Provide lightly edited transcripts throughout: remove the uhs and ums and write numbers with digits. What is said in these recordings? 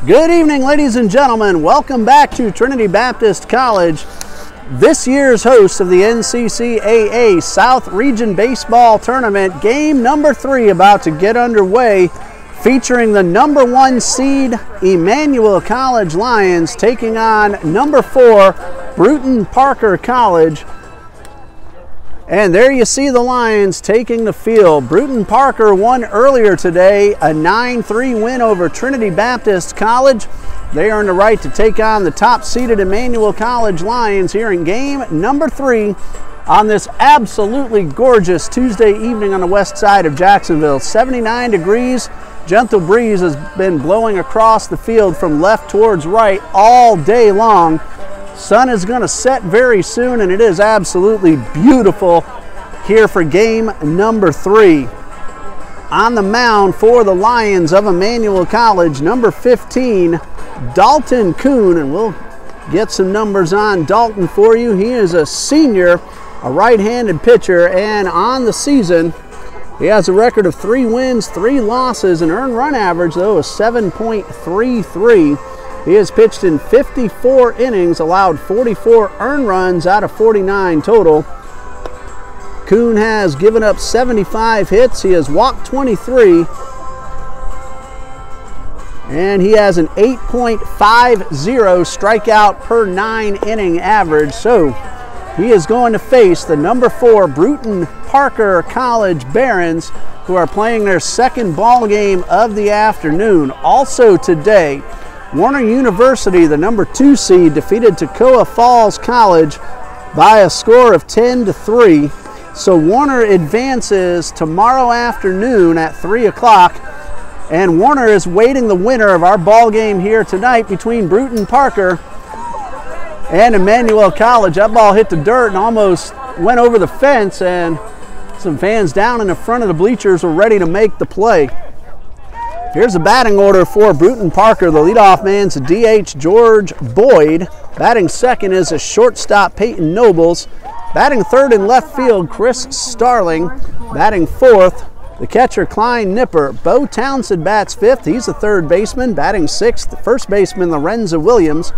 Good evening, ladies and gentlemen. Welcome back to Trinity Baptist College. This year's host of the NCCAA South Region Baseball Tournament. Game number 3 about to get underway, featuring the number 1 seed Emmanuel College Lions taking on number 4 Brewton-Parker College. And there you see the Lions taking the field. Brewton-Parker won earlier today, a 9-3 win over Trinity Baptist College. They earned the right to take on the top-seeded Emmanuel College Lions here in game number 3 on this absolutely gorgeous Tuesday evening on the west side of Jacksonville. 79 degrees, gentle breeze has been blowing across the field from left towards right all day long. Sun is going to set very soon, and it is absolutely beautiful here for game number 3. On the mound for the Lions of Emmanuel College, number 15, Dalton Kuhn, and we'll get some numbers on Dalton for you. He is a senior, a right-handed pitcher, and on the season, he has a record of 3 wins, 3 losses, an earned run average, though, of 7.33. He has pitched in 54 innings, allowed 44 earned runs out of 49 total. Kuhn has given up 75 hits. He has walked 23. And he has an 8.50 strikeout per 9 inning average. So he is going to face the number 4 Brewton-Parker College Barons, who are playing their second ball game of the afternoon. Also today, Warner University, the number 2 seed, defeated Toccoa Falls College by a score of 10-3. So Warner advances tomorrow afternoon at 3 o'clock. And Warner is waiting the winner of our ball game here tonight between Brewton-Parker and Emmanuel College. That ball hit the dirt and almost went over the fence, and some fans down in the front of the bleachers were ready to make the play. Here's the batting order for Brewton-Parker. The leadoff man's a DH George Boyd. Batting second is a shortstop Peyton Nobles. Batting third in left field, Chris Starling. Batting fourth, the catcher Klein Nipper. Bo Townsend bats fifth. He's the third baseman. Batting sixth, the first baseman Lorenzo Williams.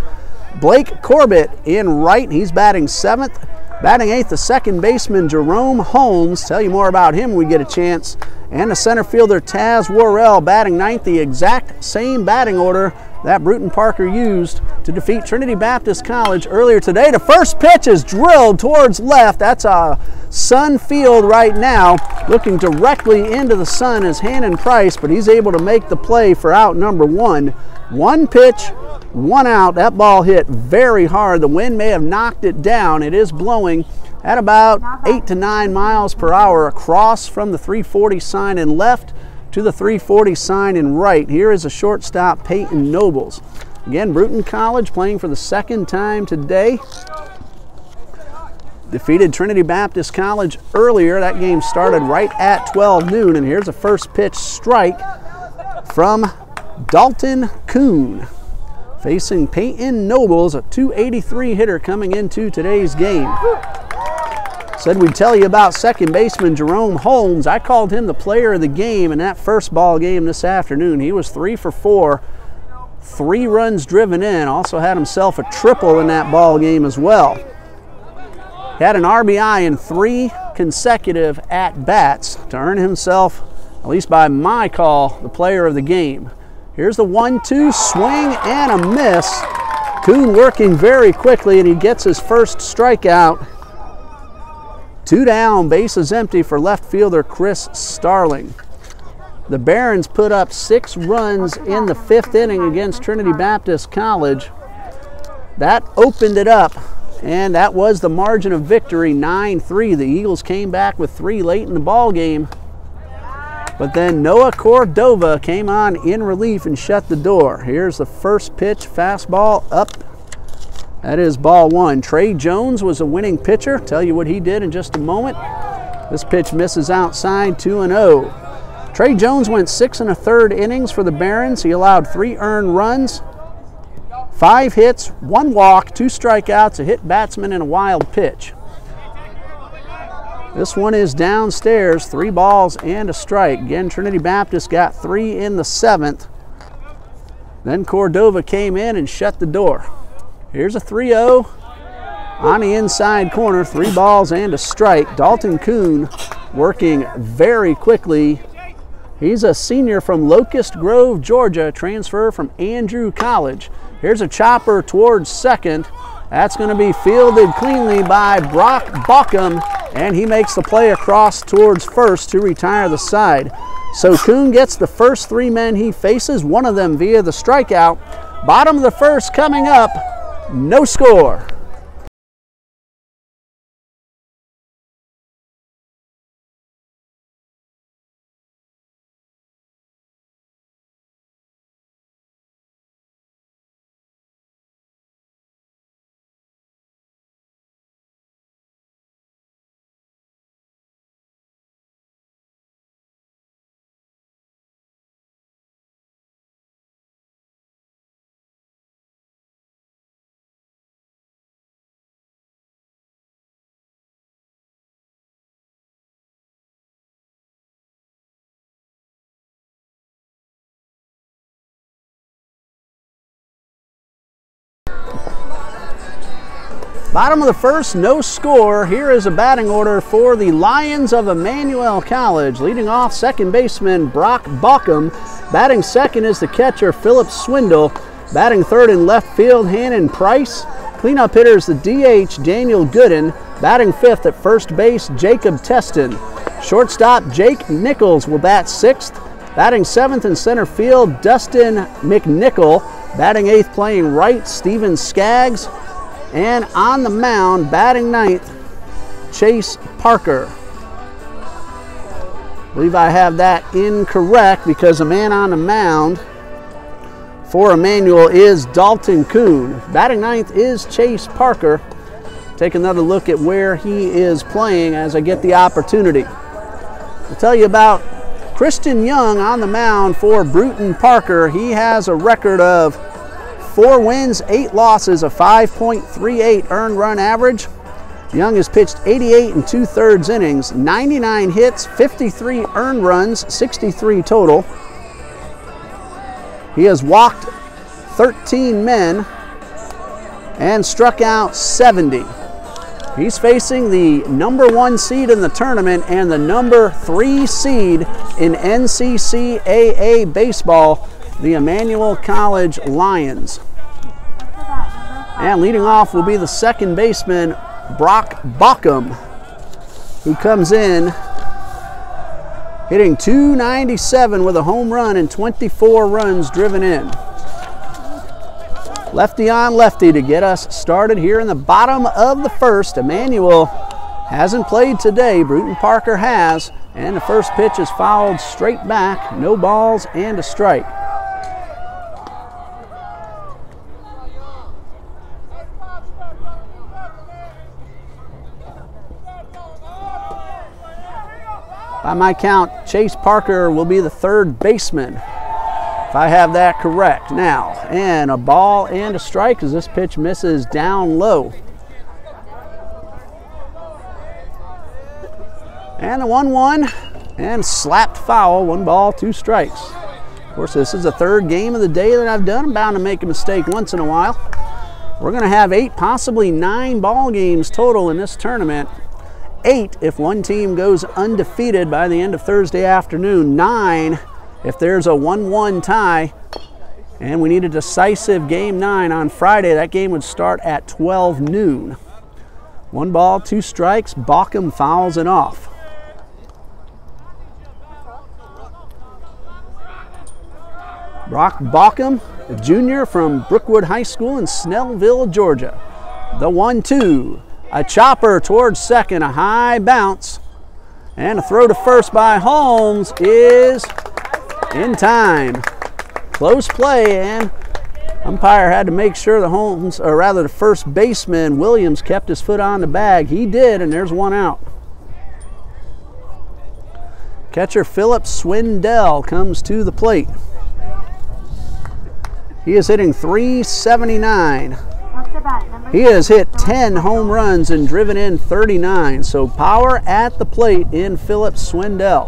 Blake Corbett in right. He's batting seventh. Batting eighth, the second baseman Jerome Holmes. Tell you more about him when we get a chance. And the center fielder Taz Worrell batting ninth, the exact same batting order that Brewton-Parker used to defeat Trinity Baptist College earlier today. The first pitch is drilled towards left. That's a Sun field right now. Looking directly into the sun is Hannon Price, but he's able to make the play for out number 1. 1 pitch, 1 out. That ball hit very hard. The wind may have knocked it down. It is blowing at about 8 to 9 miles per hour across from the 340 sign in left to the 340 sign in right. Here is a shortstop, Peyton Nobles. Again, Brewton College playing for the second time today. Defeated Trinity Baptist College earlier. That game started right at 12 noon, and here's a first pitch strike from Dalton Kuhn, facing Peyton Nobles, a .283 hitter coming into today's game. Said we'd tell you about second baseman Jerome Holmes. I called him the player of the game in that first ball game this afternoon. He was 3 for 4, 3 runs driven in. Also had himself a triple in that ball game as well. He had an RBI in 3 consecutive at-bats to earn himself, at least by my call, the player of the game. Here's the 1-2 swing and a miss. Kuhn working very quickly, and he gets his first strikeout. 2 down, bases empty for left fielder Chris Starling. The Barons put up 6 runs in the 5th inning against Trinity Baptist College. That opened it up, and that was the margin of victory, 9-3. The Eagles came back with 3 late in the ball game, but then Noah Cordova came on in relief and shut the door. Here's the first pitch, fastball up. That is ball 1. Trey Jones was a winning pitcher. Tell you what he did in just a moment. This pitch misses outside, 2-0. Trey Jones went 6 1/3 innings for the Barons. He allowed 3 earned runs, 5 hits, 1 walk, 2 strikeouts, a hit batsman, and a wild pitch. This one is downstairs, 3 balls and a strike. Again, Trinity Baptist got 3 in the 7th. Then Cordova came in and shut the door. Here's a 3-0 on the inside corner, 3 balls and a strike. Dalton Kuhn working very quickly. He's a senior from Locust Grove, Georgia, transfer from Andrew College. Here's a chopper towards second. That's going to be fielded cleanly by Brock Bauckham, and he makes the play across towards first to retire the side. So Kuhn gets the first 3 men he faces, one of them via the strikeout. Bottom of the first coming up, no score. Bottom of the first, no score. Here is a batting order for the Lions of Emmanuel College. Leading off, second baseman Brock Bauckham. Batting second is the catcher Philip Swindle. Batting third in left field, Hannon Price. Cleanup hitter is the DH Daniel Gooden. Batting fifth at first base, Jacob Teston. Shortstop Jake Nichols will bat sixth. Batting seventh in center field, Dustin McNichol. Batting eighth playing right, Steven Skaggs. And on the mound, batting ninth, Chase Parker. I believe I have that incorrect because the man on the mound for Emmanuel is Dalton Kuhn. Batting ninth is Chase Parker. Take another look at where he is playing as I get the opportunity. I'll tell you about Christian Young on the mound for Brewton-Parker. He has a record of 4 wins, 8 losses, a 5.38 earned run average. Young has pitched 88 2/3 innings, 99 hits, 53 earned runs, 63 total. He has walked 13 men and struck out 70. He's facing the number 1 seed in the tournament and the number 3 seed in NCCAA baseball, the Emmanuel College Lions. And leading off will be the second baseman, Brock Bauckham, who comes in hitting .297 with a home run and 24 runs driven in. Lefty on lefty to get us started here in the bottom of the first. Emmanuel hasn't played today, Brewton-Parker has, and the first pitch is fouled straight back, no balls and a strike. By my count, Chase Parker will be the third baseman, if I have that correct. Now, and a ball and a strike as this pitch misses down low. And the 1-1 and slapped foul, 1 ball, 2 strikes. Of course, this is the third game of the day that I've done. I'm bound to make a mistake once in a while. We're going to have 8, possibly 9 ball games total in this tournament. 8 if one team goes undefeated by the end of Thursday afternoon. 9 if there's a 1-1 tie and we need a decisive game 9 on Friday. That game would start at 12 noon. 1 ball, 2 strikes. Bauckham fouls it off. Brock Bauckham, a junior from Brookwood High School in Snellville, Georgia. The 1-2. A chopper towards second, a high bounce, and a throw to first by Holmes is in time. Close play, and umpire had to make sure the first baseman, Williams, kept his foot on the bag. He did, and there's 1 out. Catcher Philip Swindle comes to the plate. He is hitting .379. He has hit 10 home runs and driven in 39, so power at the plate in Philip Swindle.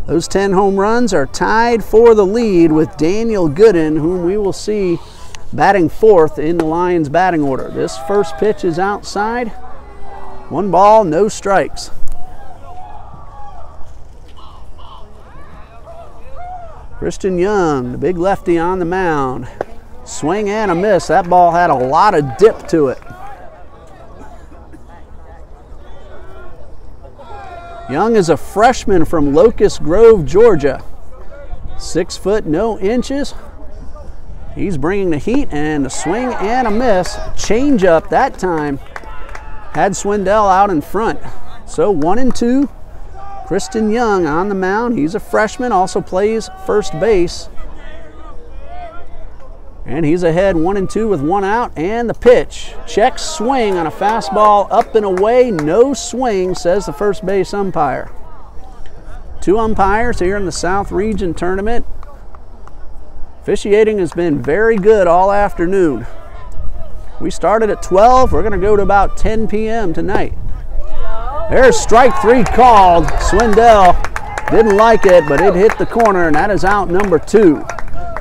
Those 10 home runs are tied for the lead with Daniel Gooden, whom we will see batting fourth in the Lions batting order. This first pitch is outside. 1 ball, no strikes. Christian Young, the big lefty on the mound. Swing and a miss. That ball had a lot of dip to it. Young is a freshman from Locust Grove, Georgia. 6 foot, no inches. He's bringing the heat, and a swing and a miss. Change up that time. Had Swindell out in front. So 1-2. Christian Young on the mound. He's a freshman, also plays first base. And he's ahead 1-2 with 1 out, and the pitch. Check swing on a fastball up and away. No swing, says the first base umpire. 2 umpires here in the South Region Tournament. Officiating has been very good all afternoon. We started at 12. We're going to go to about 10 p.m. tonight. There's strike 3 called. Swindell didn't like it, but it hit the corner, and that is out number 2.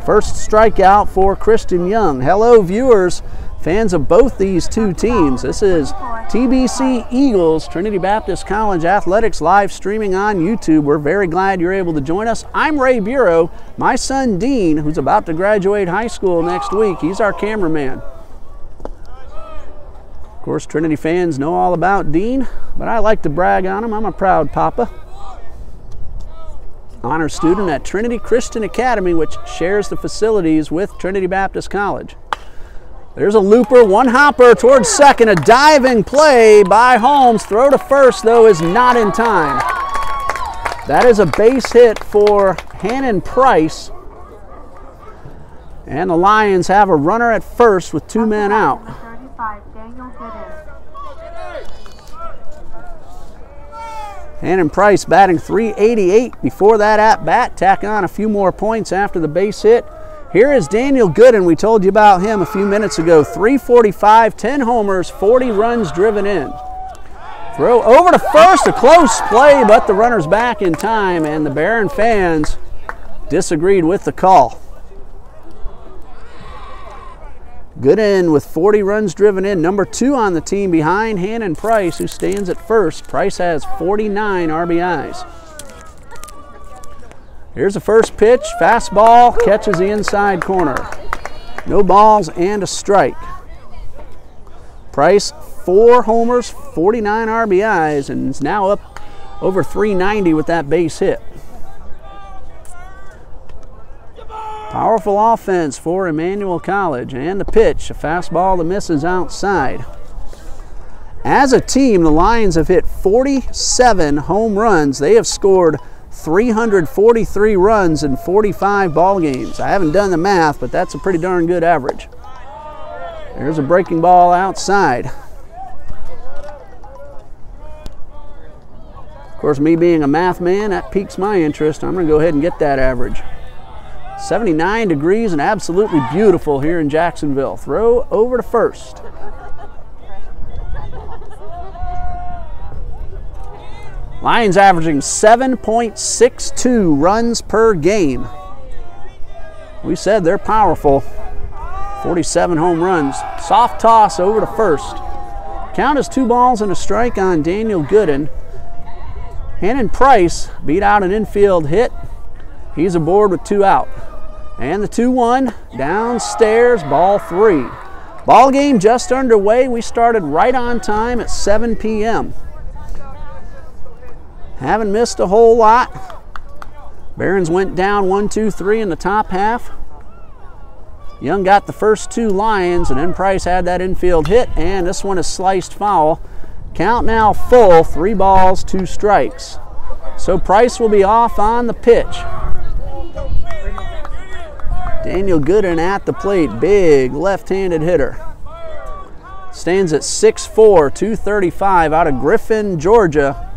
First strikeout for Christian Young. Hello, viewers, fans of both these two teams. This is TBC Eagles, Trinity Baptist College Athletics, live streaming on YouTube. We're very glad you're able to join us. I'm Ray Bureau. My son, Dean, who's about to graduate high school next week, he's our cameraman. Of course, Trinity fans know all about Dean, but I like to brag on him. I'm a proud papa. Honor student at Trinity Christian Academy, which shares the facilities with Trinity Baptist College. There's a looper, 1 hopper towards second, a diving play by Holmes. Throw to first, though, is not in time. That is a base hit for Hannon Price. And the Lions have a runner at first with 2 men out. Hannon Price batting .388 before that at-bat. Tack on a few more points after the base hit. Here is Daniel Gooden. We told you about him a few minutes ago. .345, 10 homers, 40 runs driven in. Throw over to first, a close play, but the runner's back in time, and the Barron fans disagreed with the call. Gooden with 40 runs driven in, number 2 on the team behind Hannon Price, who stands at first. Price has 49 RBIs. Here's the first pitch, fastball, catches the inside corner. No balls and a strike. Price, 4 homers, 49 RBIs, and is now up over .390 with that base hit. Powerful offense for Emmanuel College, and the pitch, a fastball that misses outside. As a team, the Lions have hit 47 home runs. They have scored 343 runs in 45 ball games. I haven't done the math, but that's a pretty darn good average. There's a breaking ball outside. Of course, me being a math man, that piques my interest. I'm going to go ahead and get that average. 79 degrees and absolutely beautiful here in Jacksonville. Throw over to first. Lions averaging 7.62 runs per game. We said they're powerful. 47 home runs. Soft toss over to first. Count is 2 balls and a strike on Daniel Gooden. Hannon Price beat out an infield hit. He's aboard with 2 out. And the 2-1 downstairs, ball 3. Ball game just underway. We started right on time at 7 p.m. Haven't missed a whole lot. Barons went down 1-2-3 in the top half. Young got the first 2 Lions, and then Price had that infield hit, and this one is sliced foul. Count now full, 3 balls, 2 strikes. So Price will be off on the pitch. Daniel Gooden at the plate, big left-handed hitter. Stands at 6'4", 235, out of Griffin, Georgia.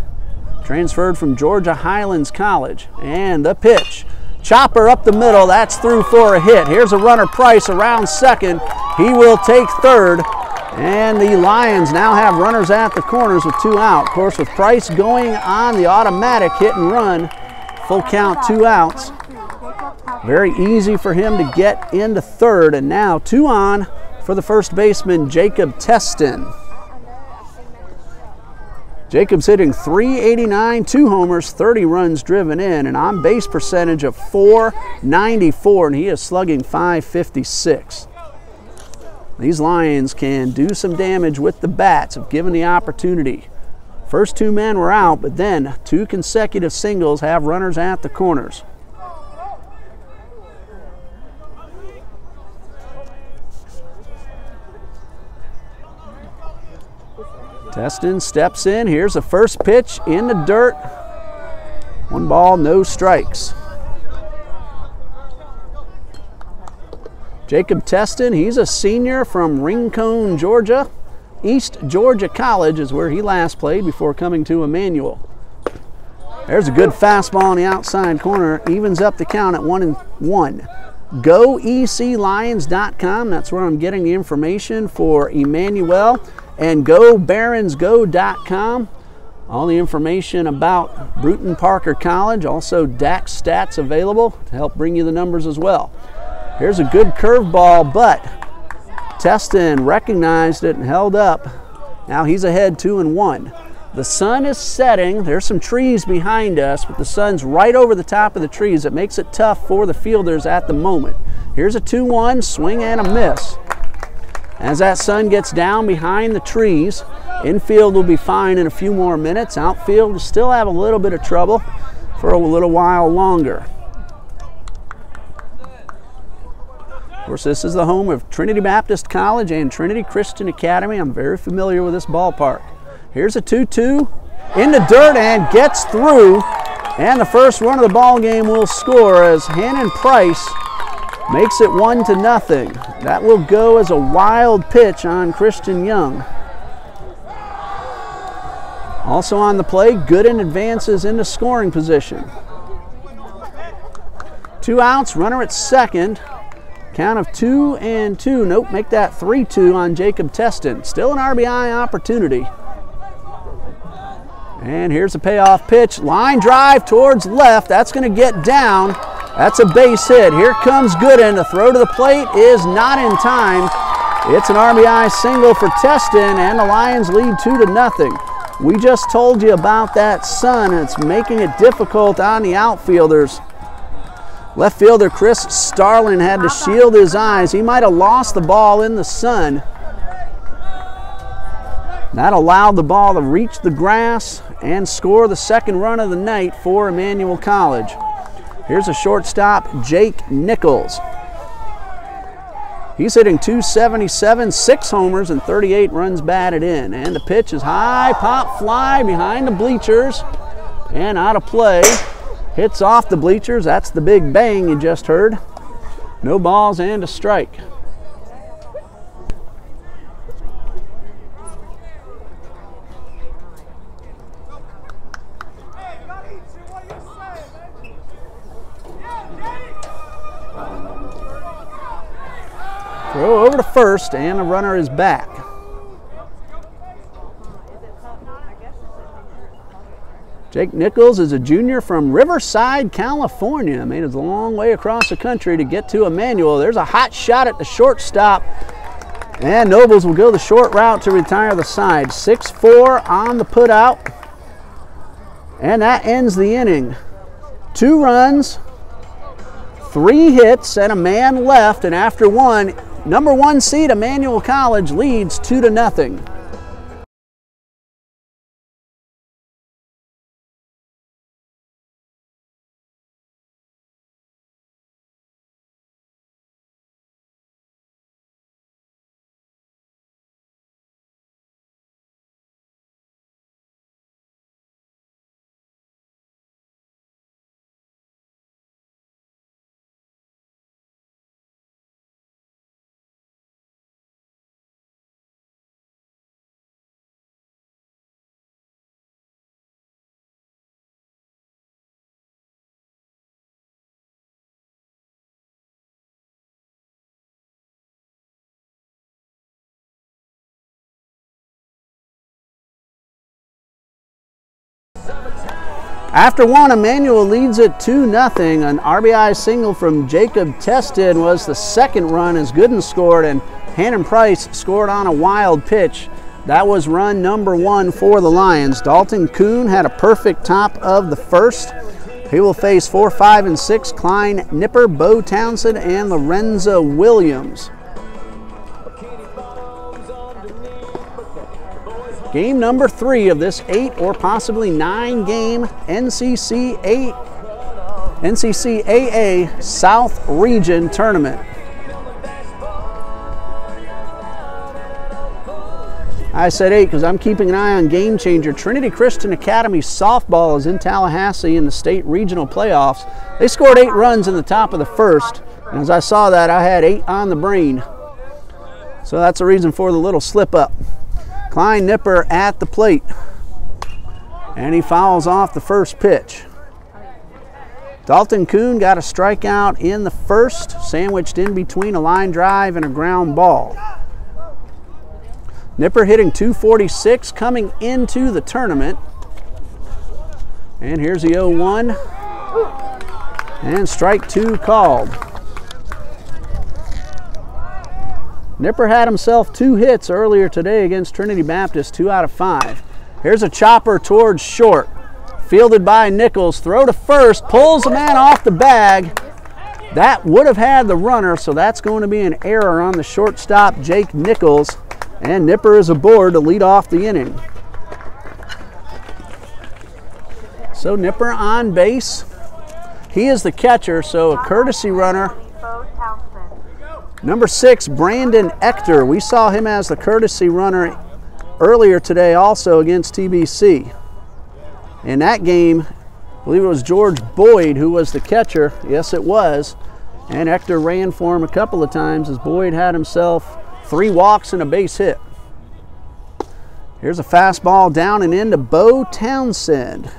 Transferred from Georgia Highlands College. And the pitch. Chopper up the middle, that's through for a hit. Here's a runner, Price, around second. He will take third. And the Lions now have runners at the corners with 2 out. Of course, with Price going on the automatic hit and run Full count, 2 outs. Very easy for him to get into third, and now 2 on for the first baseman, Jacob Teston. Jacob's hitting .389, 2 homers, 30 runs driven in, an on-base percentage of .494, and he is slugging .556. These Lions can do some damage with the bats if given the opportunity. First 2 men were out, but then 2 consecutive singles have runners at the corners. Teston steps in. Here's the first pitch in the dirt. 1 ball, no strikes. Jacob Teston, he's a senior from Rincon, Georgia. East Georgia College is where he last played before coming to Emmanuel. There's a good fastball on the outside corner. Evens up the count at 1-1. GoECLions.com, that's where I'm getting the information for Emmanuel. And GoBaronsGo.com, all the information about Brewton-Parker College, also DAX stats available to help bring you the numbers as well. Here's a good curveball, but Teston recognized it and held up. Now he's ahead 2-1. The sun is setting. There's some trees behind us, but the sun's right over the top of the trees. It makes it tough for the fielders at the moment. Here's a 2-1, swing and a miss. As that sun gets down behind the trees, infield will be fine in a few more minutes. Outfield will still have a little bit of trouble for a little while longer. Of course, this is the home of Trinity Baptist College and Trinity Christian Academy. I'm very familiar with this ballpark. Here's a 2-2 in the dirt and gets through. And the first run of the ball game will score as Hannon Price makes it 1-0. That will go as a wild pitch on Christian Young. Also on the play, Gooden advances into scoring position. 2 outs, runner at second. Count of 2-2. Nope, make that 3-2 on Jacob Teston. Still an RBI opportunity. And here's a payoff pitch. Line drive towards left. That's going to get down. That's a base hit. Here comes Gooden. The throw to the plate is not in time. It's an RBI single for Teston, and the Lions lead 2-0. We just told you about that sun. It's making it difficult on the outfielders. Left fielder Chris Starlin had to shield his eyes. He might have lost the ball in the sun. That allowed the ball to reach the grass and score the second run of the night for Emmanuel College. Here's a shortstop, Jake Nichols. He's hitting .277, 6 homers, and 38 runs batted in. And the pitch is high, pop fly behind the bleachers and out of play. Hits off the bleachers. That's the big bang you just heard. No balls and a strike. Throw over to first, and the runner is back. Jake Nichols is a junior from Riverside, California. Made it a long way across the country to get to Emmanuel. There's a hot shot at the shortstop, and Nobles will go the short route to retire the side. 6-4 on the putout, and that ends the inning. 2 runs, 3 hits, and a man left, and after one, number 1 seed Emmanuel College leads 2-0. After one, Emmanuel leads it 2-0. An RBI single from Jacob Tested was the second run as Gooden scored, and Hannon Price scored on a wild pitch. That was run number 1 for the Lions. Dalton Kuhn had a perfect top of the first. He will face 4, 5, and 6 Klein Nipper, Bo Townsend, and Lorenzo Williams. Game number 3 of this 8 or possibly 9-game NCCAA South Region Tournament. I said 8 because I'm keeping an eye on Game Changer. Trinity Christian Academy softball is in Tallahassee in the state regional playoffs. They scored 8 runs in the top of the first, and as I saw that, I had 8 on the brain. So that's the reason for the little slip up. Klein Nipper at the plate, and he fouls off the first pitch. Dalton Kuhn got a strikeout in the first, sandwiched in between a line drive and a ground ball. Nipper hitting .246 coming into the tournament. And here's the 0-1, and strike 2 called. Nipper had himself 2 hits earlier today against Trinity Baptist, 2 out of 5. Here's a chopper towards short. Fielded by Nichols, throw to first, pulls the man off the bag. That would have had the runner, so that's going to be an error on the shortstop, Jake Nichols. And Nipper is aboard to lead off the inning. So Nipper on base. He is the catcher, so a courtesy runner. Number 6, Brandon Ector. We saw him as the courtesy runner earlier today also against TBC. In that game, I believe it was George Boyd who was the catcher. Yes, it was. And Ector ran for him a couple of times as Boyd had himself 3 walks and a base hit. Here's a fastball down and into Bo Townsend.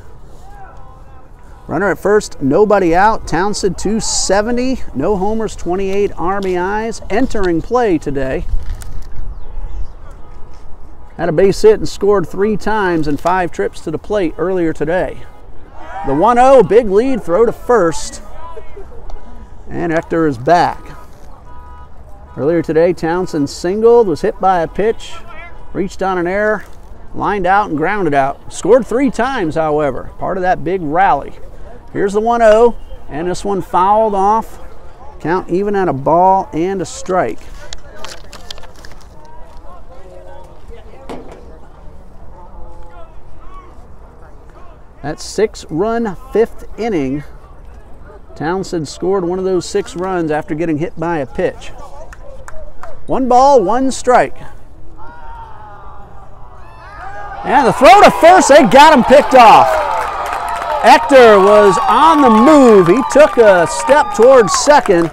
Runner at first, nobody out. Townsend 270, no homers, 28 RBIs. Entering play today. Had a base hit and scored 3 times in 5 trips to the plate earlier today. The 1-0, big lead, throw to first. And Ector is back. Earlier today, Townsend singled, was hit by a pitch, reached on an error, lined out and grounded out. Scored 3 times, however, part of that big rally. Here's the 1-0, and this one fouled off. Count even at a ball and a strike. That 6-run 5th inning. Townsend scored one of those 6 runs after getting hit by a pitch. 1 ball, 1 strike. And the throw to first, they got him picked off. Ector was on the move. He took a step towards second.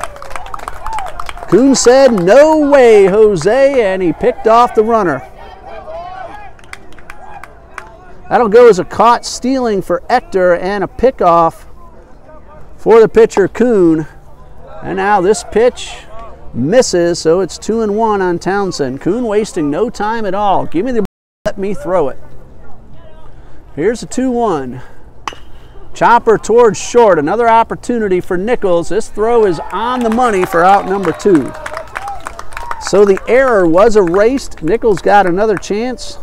Kuhn said, "No way, Jose," and he picked off the runner. That'll go as a caught stealing for Ector and a pickoff for the pitcher, Kuhn. And now this pitch misses, so it's 2-1 on Townsend. Kuhn wasting no time at all. Give me the ball, let me throw it. Here's a 2-1. Chopper towards short, another opportunity for Nichols. This throw is on the money for out number 2. So the error was erased. Nichols got another chance,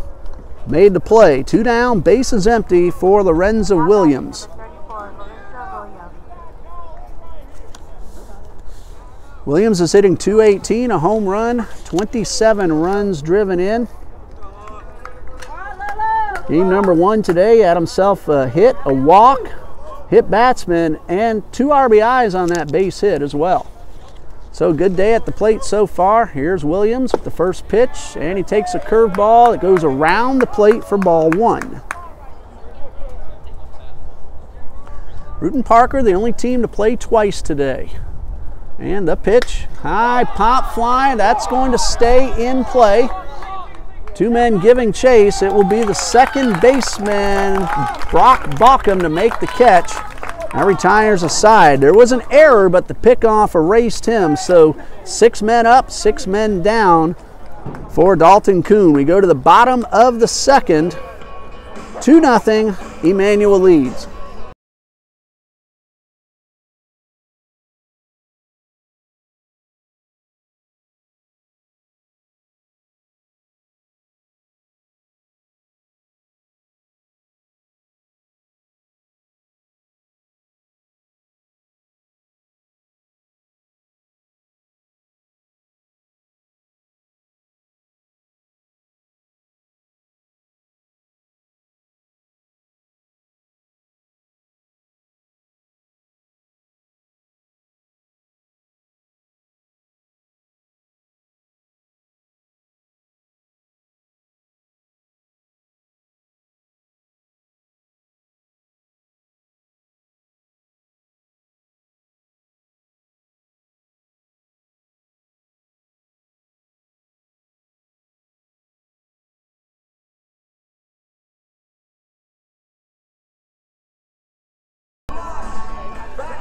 made the play. 2 down, bases empty for Lorenzo Williams. Williams is hitting .218, a home run, 27 runs driven in. Game number 1 today, had himself a hit, a walk, hit batsman, and 2 RBIs on that base hit as well. So good day at the plate so far. Here's Williams with the first pitch, and he takes a curveball that goes around the plate for ball 1. Brewton-Parker, the only team to play twice today. And the pitch, high pop fly, that's going to stay in play. 2 men giving chase. It will be the second baseman, Brock Baucom, to make the catch. Now retires aside. There was an error, but the pickoff erased him. So 6 men up, 6 men down for Dalton Kuhn. We go to the bottom of the second. 2-0, Emmanuel leads.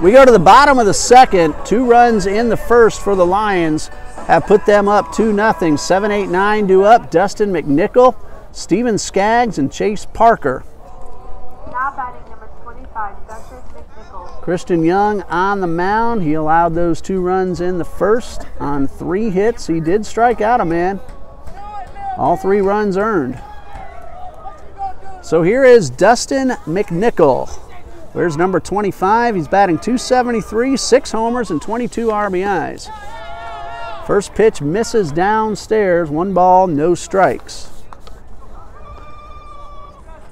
We go to the bottom of the second. 2 runs in the first for the Lions have put them up 2-0. 7-8-9 due up. Dustin McNichol, Steven Skaggs, and Chase Parker. Now batting number 25, Dustin McNichol. Christian Young on the mound. He allowed those 2 runs in the first on 3 hits. He did strike out a man. All 3 runs earned. So here is Dustin McNichol. Where's number 25? He's batting .273, 6 homers, and 22 RBIs. First pitch misses downstairs. 1 ball, no strikes.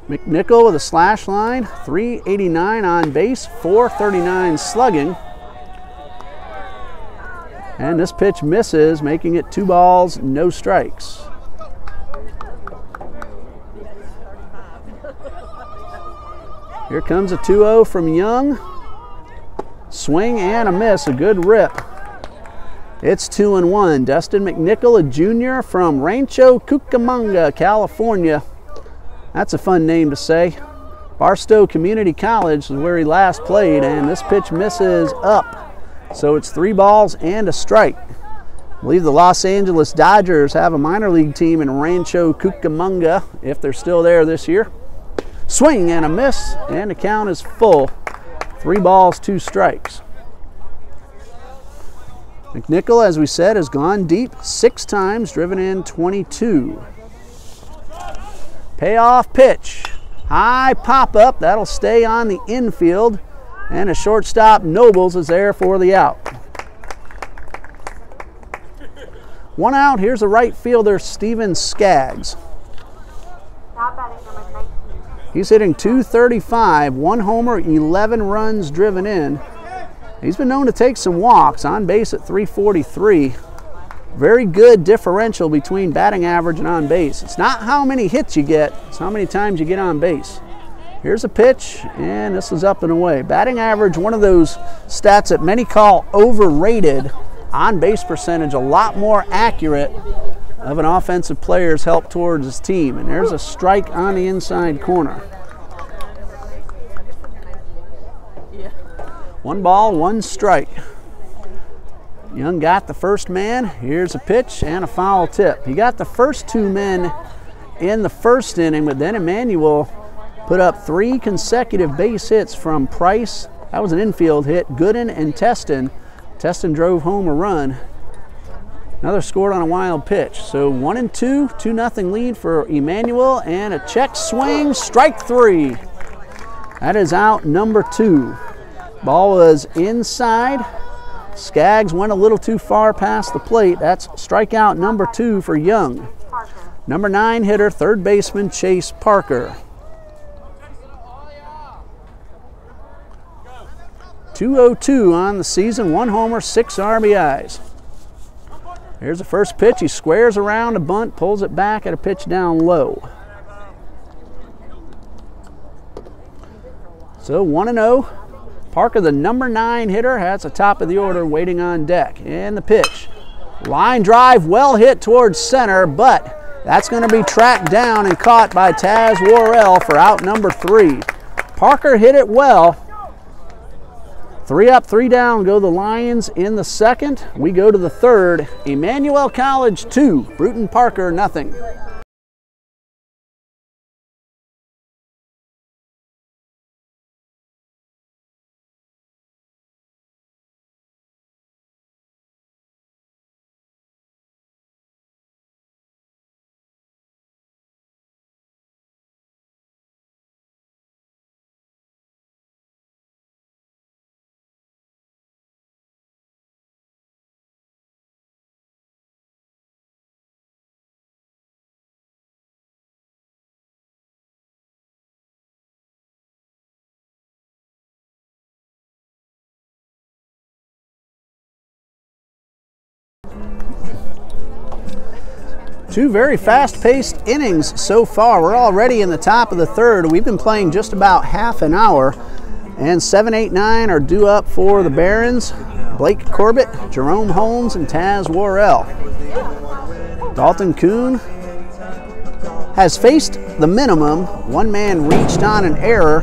McNichol with a slash line, .389 on base, .439 slugging. And this pitch misses, making it 2 balls, no strikes. Here comes a 2-0 from Young. Swing and a miss, a good rip. It's 2-1. Dustin McNichol, a junior from Rancho Cucamonga, California. That's a fun name to say. Barstow Community College is where he last played, and this pitch misses up. So it's 3 balls and a strike. I believe the Los Angeles Dodgers have a minor league team in Rancho Cucamonga, if they're still there this year. Swing and a miss, and the count is full. 3 balls, 2 strikes. McNichol, as we said, has gone deep 6 times, driven in 22. Payoff pitch. High pop-up. That'll stay on the infield. And a shortstop, Nobles, is there for the out. 1 out. Here's a right fielder, Steven Skaggs. Now batting number 19. He's hitting .235, 1 homer, 11 runs driven in. He's been known to take some walks, on base at .343. Very good differential between batting average and on base. It's not how many hits you get, it's how many times you get on base. Here's a pitch, and this is up and away. Batting average, one of those stats that many call overrated. On base percentage, a lot more accurate of an offensive player's help towards his team. And there's a strike on the inside corner. 1 ball, 1 strike. Young got the first man. Here's a pitch and a foul tip. He got the first 2 men in the first inning, but then Emmanuel put up 3 consecutive base hits from Price. That was an infield hit. Gooden and Teston. Teston drove home a run. Another scored on a wild pitch. So 1-2, 2-0 lead for Emmanuel, and a check swing, strike 3. That is out number 2. Ball was inside. Skaggs went a little too far past the plate. That's strikeout number 2 for Young. Number 9 hitter, 3rd baseman Chase Parker. 202 on the season, 1 homer, 6 RBIs. Here's the first pitch. He squares around a bunt, pulls it back at a pitch down low. So 1-0. Parker, the number 9 hitter, has the top of the order waiting on deck. And the pitch. Line drive, well hit towards center, but that's going to be tracked down and caught by Taz Worrell for out number 3. Parker hit it well. 3 up, 3 down go the Lions in the second. We go to the third. Emmanuel College 2, Brewton-Parker nothing. Two very fast-paced innings so far. We're already in the top of the third. We've been playing just about half an hour, and 7, 8, 9 are due up for the Barons. Blake Corbett, Jerome Holmes, and Taz Worrell. Dalton Kuhn has faced the minimum. One man reached on an error,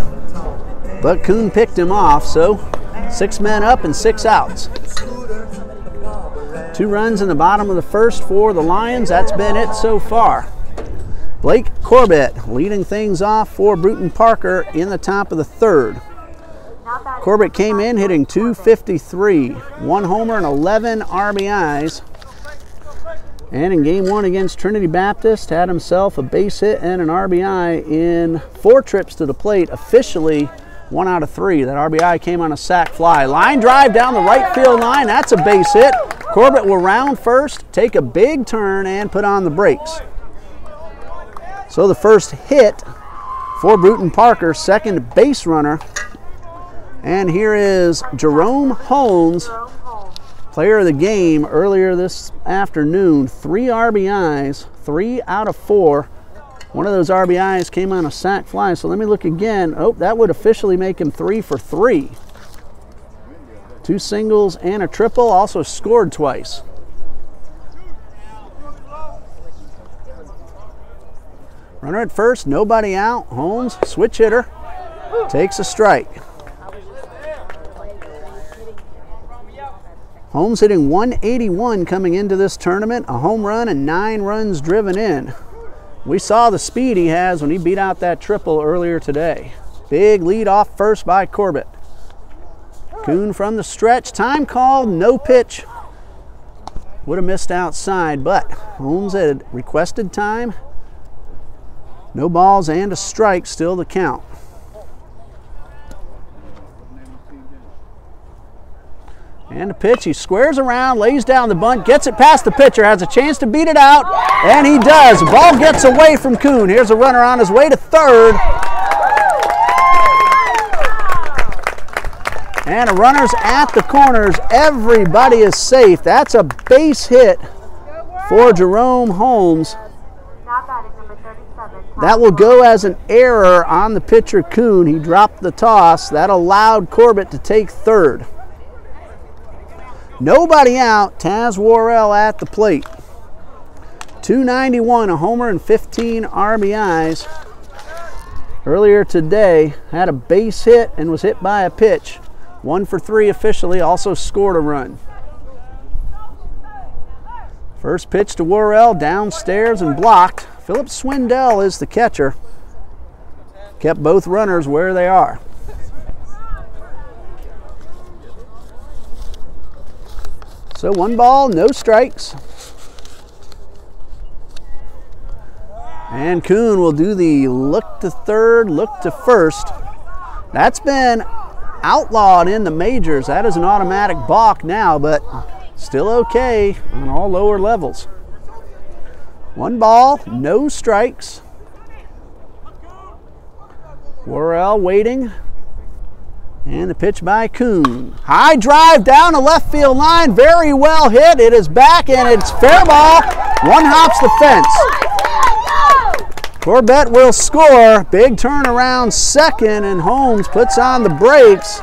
but Kuhn picked him off, so 6 men up and 6 outs. 2 runs in the bottom of the first for the Lions. That's been it so far. Blake Corbett leading things off for Brewton-Parker in the top of the third. Corbett came in hitting .253, 1 homer and 11 RBIs. And in game 1 against Trinity Baptist, had himself a base hit and an RBI in 4 trips to the plate, officially 1 out of 3. That RBI came on a sac fly. Line drive down the right field line, that's a base hit. Corbett will round first, take a big turn, and put on the brakes. So the first hit for Brewton-Parker, second base runner. And here is Jerome Holmes, player of the game earlier this afternoon. 3 RBIs, 3 out of 4. One of those RBIs came on a sac fly, so let me look again. Oh, that would officially make him 3 for 3. 2 singles and a triple, also scored twice. Runner at first, nobody out. Holmes, switch hitter, takes a strike. Holmes hitting .181 coming into this tournament, a home run and 9 runs driven in. We saw the speed he has when he beat out that triple earlier today. Big lead off first by Corbett. Kuhn from the stretch, time called, no pitch. Would have missed outside, but Holmes had requested time. No balls and a strike, still the count. And the pitch, he squares around, lays down the bunt, gets it past the pitcher, has a chance to beat it out, and he does. The ball gets away from Kuhn. Here's a runner on his way to third. And the runners at the corners. Everybody is safe. That's a base hit for Jerome Holmes. That will go as an error on the pitcher Kuhn. He dropped the toss. That allowed Corbett to take third. Nobody out. Taz Worrell at the plate. .291, a homer and 15 RBIs. Earlier today, had a base hit and was hit by a pitch. 1 for 3 officially, also scored a run. First pitch to Worrell, downstairs and blocked. Philip Swindell is the catcher. Kept both runners where they are. So 1 ball, no strikes. And Kuhn will do the look to third, look to first. That's been outlawed in the majors. That is an automatic balk now, but still okay on all lower levels. 1 ball, no strikes. Worrell waiting. And the pitch by Kuhn. High drive down the left field line. Very well hit. It is back and it's fair ball. 1 hops the fence. Corbett will score. Big turnaround second, and Holmes puts on the brakes.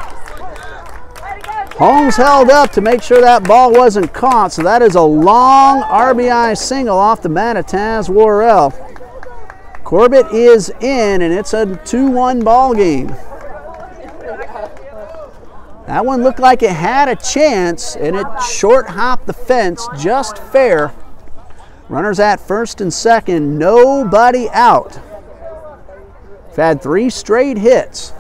Holmes held up to make sure that ball wasn't caught, so that is a long RBI single off the bat of Taz Worrell. Corbett is in, and it's a 2-1 ball game. That one looked like it had a chance, and it short hopped the fence just fair. Runners at first and second, nobody out. We've had 3 straight hits.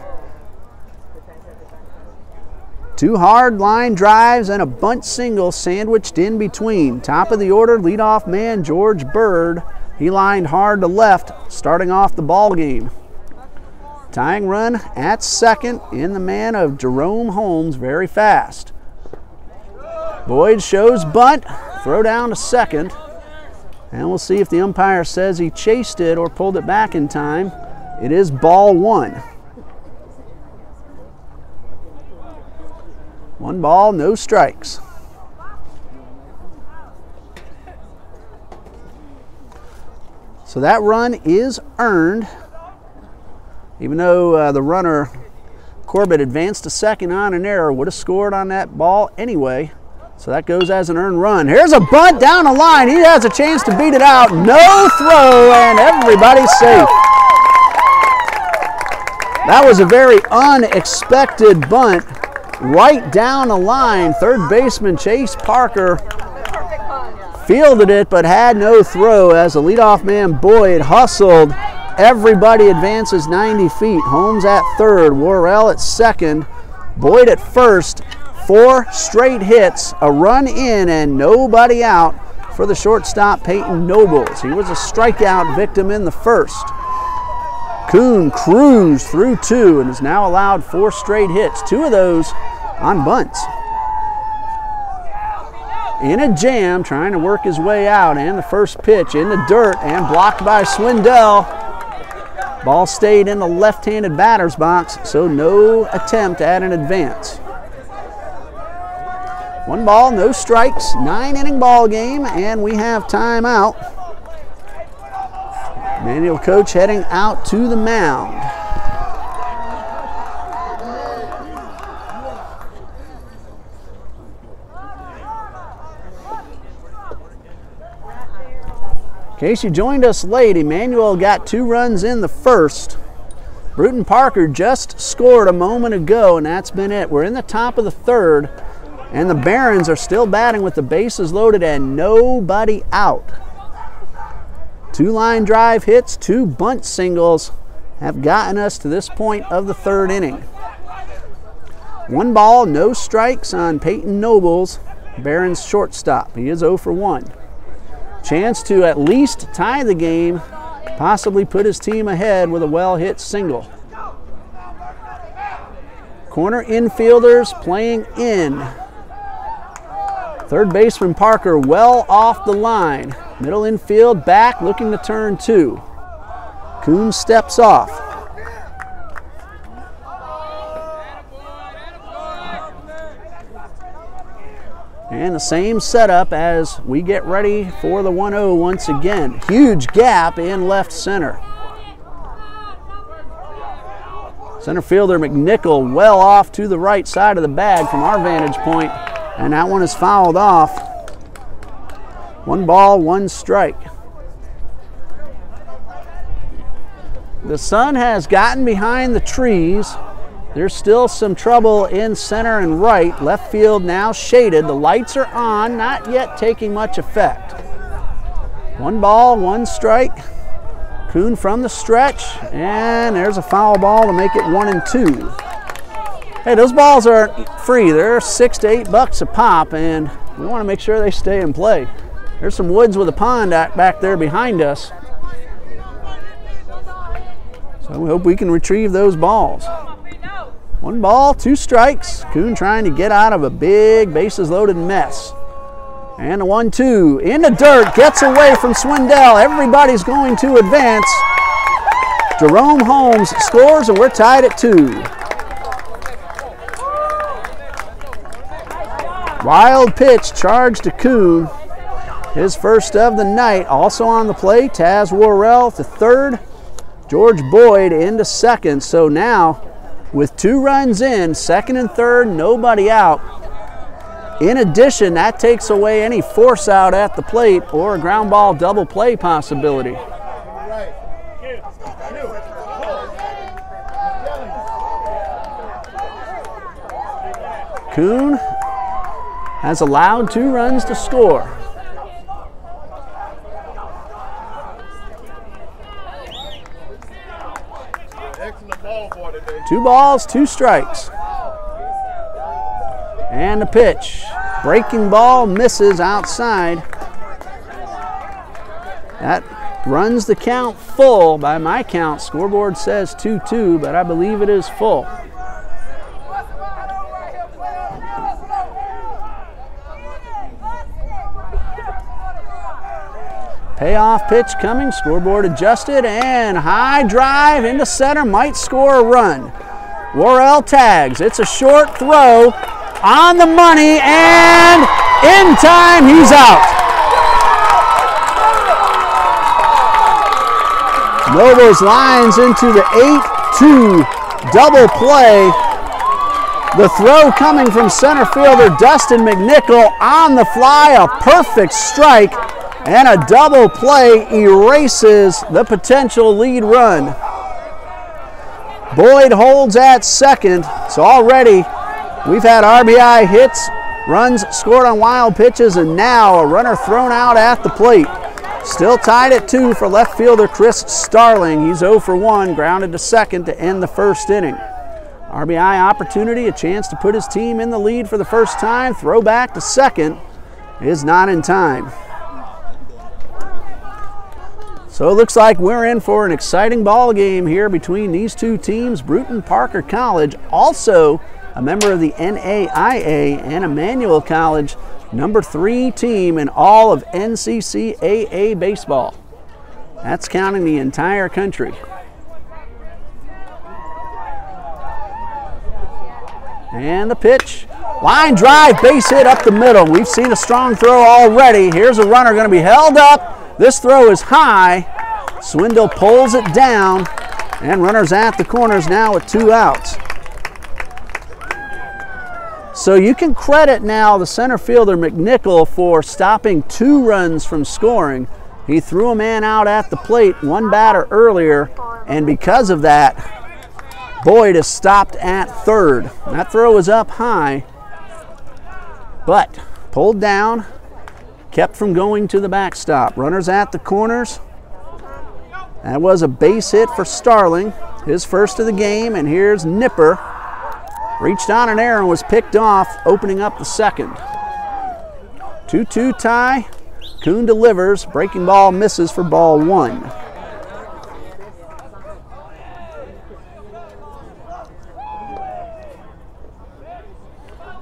2 hard line drives and a bunt single sandwiched in between. Top of the order, leadoff man George Bird. He lined hard to left, starting off the ball game. Tying run at second in the man of Jerome Holmes, very fast. Boyd shows bunt, throw down to second. And we'll see if the umpire says he chased it or pulled it back in time. It is ball 1. 1 ball, no strikes. So that run is earned. Even though the runner, Corbett, advanced to second on an error, would have scored on that ball anyway. So that goes as an earned run. Here's a bunt down the line. He has a chance to beat it out. No throw, and everybody's safe. That was a very unexpected bunt. right down the line. Third baseman Chase Parker fielded it but had no throw as the leadoff man Boyd hustled. Everybody advances 90 feet. Holmes at third, Worrell at second, Boyd at first. 4 straight hits, a run in, and nobody out for the shortstop Peyton Nobles. He was a strikeout victim in the first. Kuhn cruised through 2 and has now allowed 4 straight hits, 2 of those on bunts. In a jam, trying to work his way out, and the first pitch in the dirt and blocked by Swindell. Ball stayed in the left-handed batter's box, so no attempt at an advance. 1 ball, no strikes, 9-inning ball game, and we have timeout. Emmanuel coach heading out to the mound. In case you joined us late, Emmanuel got 2 runs in the first. Brewton-Parker just scored a moment ago, and that's been it. We're in the top of the third, and the Barons are still batting with the bases loaded and nobody out. 2 line drive hits, 2 bunt singles have gotten us to this point of the third inning. 1 ball, no strikes on Peyton Nobles, Barons shortstop. He is 0 for 1. Chance to at least tie the game, possibly put his team ahead with a well-hit single. Corner infielders playing in. Third baseman Parker well off the line. Middle infield back, looking to turn 2. Kuhn steps off. And the same setup as we get ready for the 1-0 once again. Huge gap in left center. Center fielder McNichol well off to the right side of the bag from our vantage point, and that one is fouled off. 1 ball, 1 strike. The sun has gotten behind the trees. There's still some trouble in center and right. Left field now shaded. The lights are on, not yet taking much effect. 1 ball, 1 strike. Kuhn from the stretch, and there's a foul ball to make it 1-2. Hey, those balls are free. They're $6 to $8 a pop, and we want to make sure they stay in play. There's some woods with a pond back there behind us. So we hope we can retrieve those balls. 1 ball, 2 strikes. Kuhn trying to get out of a big bases loaded mess. And a 1-2 in the dirt, gets away from Swindell. Everybody's going to advance. Jerome Holmes scores, and we're tied at 2. Wild pitch charged to Kuhn. His first of the night. Also on the plate, Taz Worrell to third. George Boyd into second. So now, with 2 runs in, second and third, nobody out. In addition, that takes away any force out at the plate or a ground ball double play possibility. Kuhn has allowed 2 runs to score. Two balls, 2 strikes. And the pitch. Breaking ball misses outside. That runs the count full. By my count, scoreboard says 2-2, but I believe it is full. Payoff pitch coming, scoreboard adjusted, and high drive into center, might score a run. Worrell tags, it's a short throw, on the money, and in time, he's out. Nobles lines into the 8-2 double play. The throw coming from center fielder Dustin McNichol on the fly, a perfect strike. And a double play erases the potential lead run. Boyd holds at second. It's already We've had RBI hits, runs scored on wild pitches, and now a runner thrown out at the plate. Still tied at 2 for left fielder Chris Starling. He's 0 for 1, grounded to second to end the first inning. RBI opportunity, a chance to put his team in the lead for the first time. Throw back to second is not in time. So it looks like we're in for an exciting ball game here between these two teams. Brewton-Parker College, also a member of the NAIA, and Emmanuel College, number 3 team in all of NCCAA baseball. That's counting the entire country. And the pitch, line drive, base hit up the middle. We've seen a strong throw already. Here's a runner going to be held up. This throw is high. Swindle pulls it down, and runners at the corners now with 2 outs. So you can credit now the center fielder McNichol for stopping 2 runs from scoring. He threw a man out at the plate, 1 batter earlier, and because of that, Boyd is stopped at third. That throw was up high, but pulled down, kept from going to the backstop. Runners at the corners. That was a base hit for Starling, his first of the game, and here's Nipper. Reached on an error and was picked off, opening up the second. 2-2 tie. Kuhn delivers. Breaking ball misses for ball 1.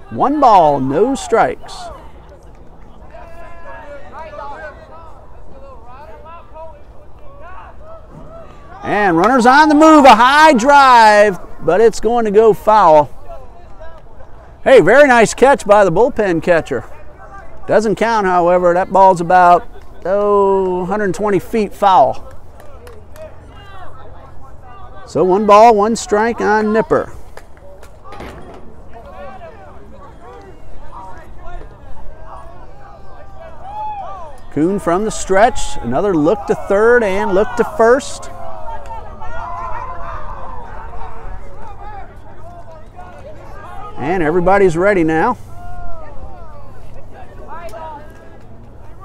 One ball, no strikes. And runners on the move, a high drive, but it's going to go foul. Hey, very nice catch by the bullpen catcher. Doesn't count, however. That ball's about 120 feet foul. So 1 ball, 1 strike on Nipper. Kuhn from the stretch, another look to third and look to first. And everybody's ready now.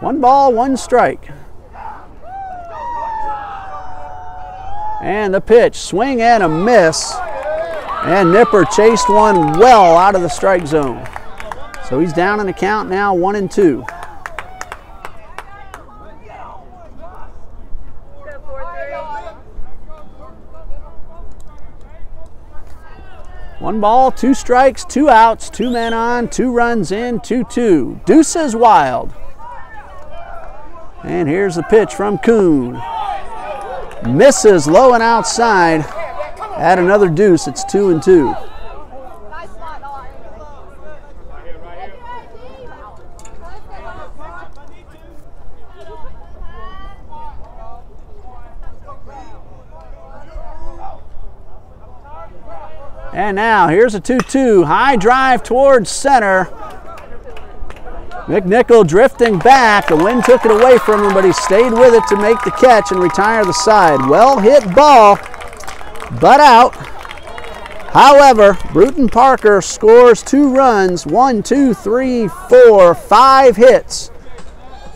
1 ball, 1 strike. And the pitch, swing and a miss. And Nipper chased one well out of the strike zone. So he's down in the count now, 1-2. One ball, 2 strikes, 2 outs, 2 men on, 2 runs in, 2-2. Deuces wild. And here's the pitch from Kuhn. Misses low and outside. Add another deuce, it's 2-2. And now here's a 2-2, high drive towards center. McNichol drifting back. The wind took it away from him, but he stayed with it to make the catch and retire the side. Well hit ball, but out. However, Brewton-Parker scores 2 runs, 1, 2, 3, 4, 5 hits.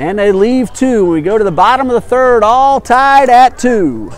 And they leave 2. We go to the bottom of the third, all tied at 2.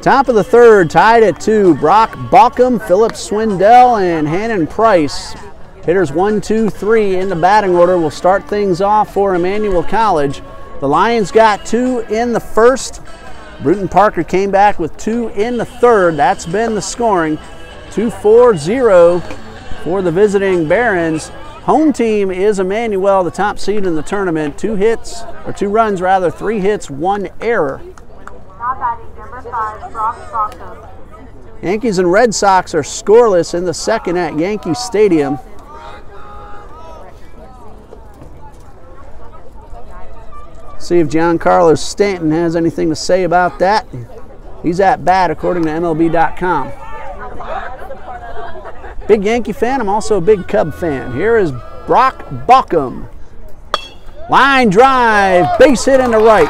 Top of the third, tied at 2. Brock Bauckham, Philip Swindell, and Hannon Price. Hitters 1, 2, 3 in the batting order will start things off for Emmanuel College. The Lions got 2 in the first. Brewton-Parker came back with 2 in the third. That's been the scoring. 2-4-0 for the visiting Barons. Home team is Emmanuel, the top seed in the tournament. 2 runs, 3 hits, 1 error. Now batting number 5, Brock Bauckham. Yankees and Red Sox are scoreless in the second at Yankee Stadium. See if Giancarlo Stanton has anything to say about that. He's at bat according to MLB.com. Big Yankee fan, I'm also a big Cub fan. Here is Brock Bauckham. Line drive, base hit into right.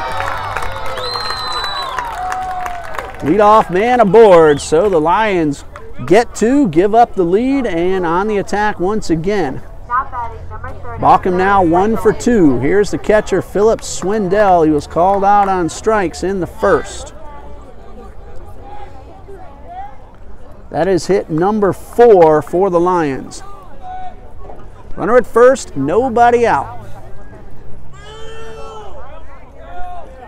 Leadoff man aboard, so the Lions get 2, give up the lead, and on the attack once again. Now batting number 30. Bauckham now 1 for 2. Here's the catcher, Philip Swindell. He was called out on strikes in the first. That is hit number 4 for the Lions. Runner at first, nobody out.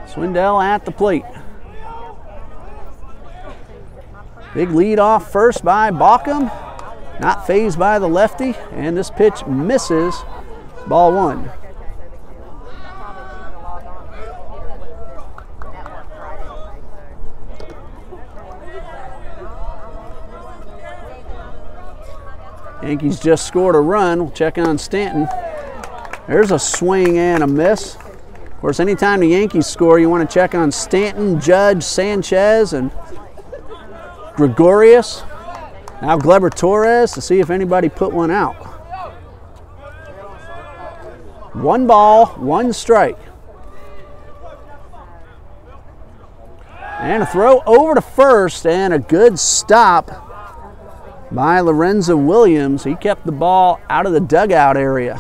Swindell at the plate. Big lead off first by Bauckham. Not fazed by the lefty, and this pitch misses. Ball 1. Yankees just scored a run. We'll check on Stanton. There's a swing and a miss. Of course, anytime the Yankees score, you want to check on Stanton, Judge, Sanchez, and Gregorius. Now Gleber Torres to see if anybody put one out. 1 ball, 1 strike. And a throw over to first, and a good stop by Lorenzo Williams. He kept the ball out of the dugout area.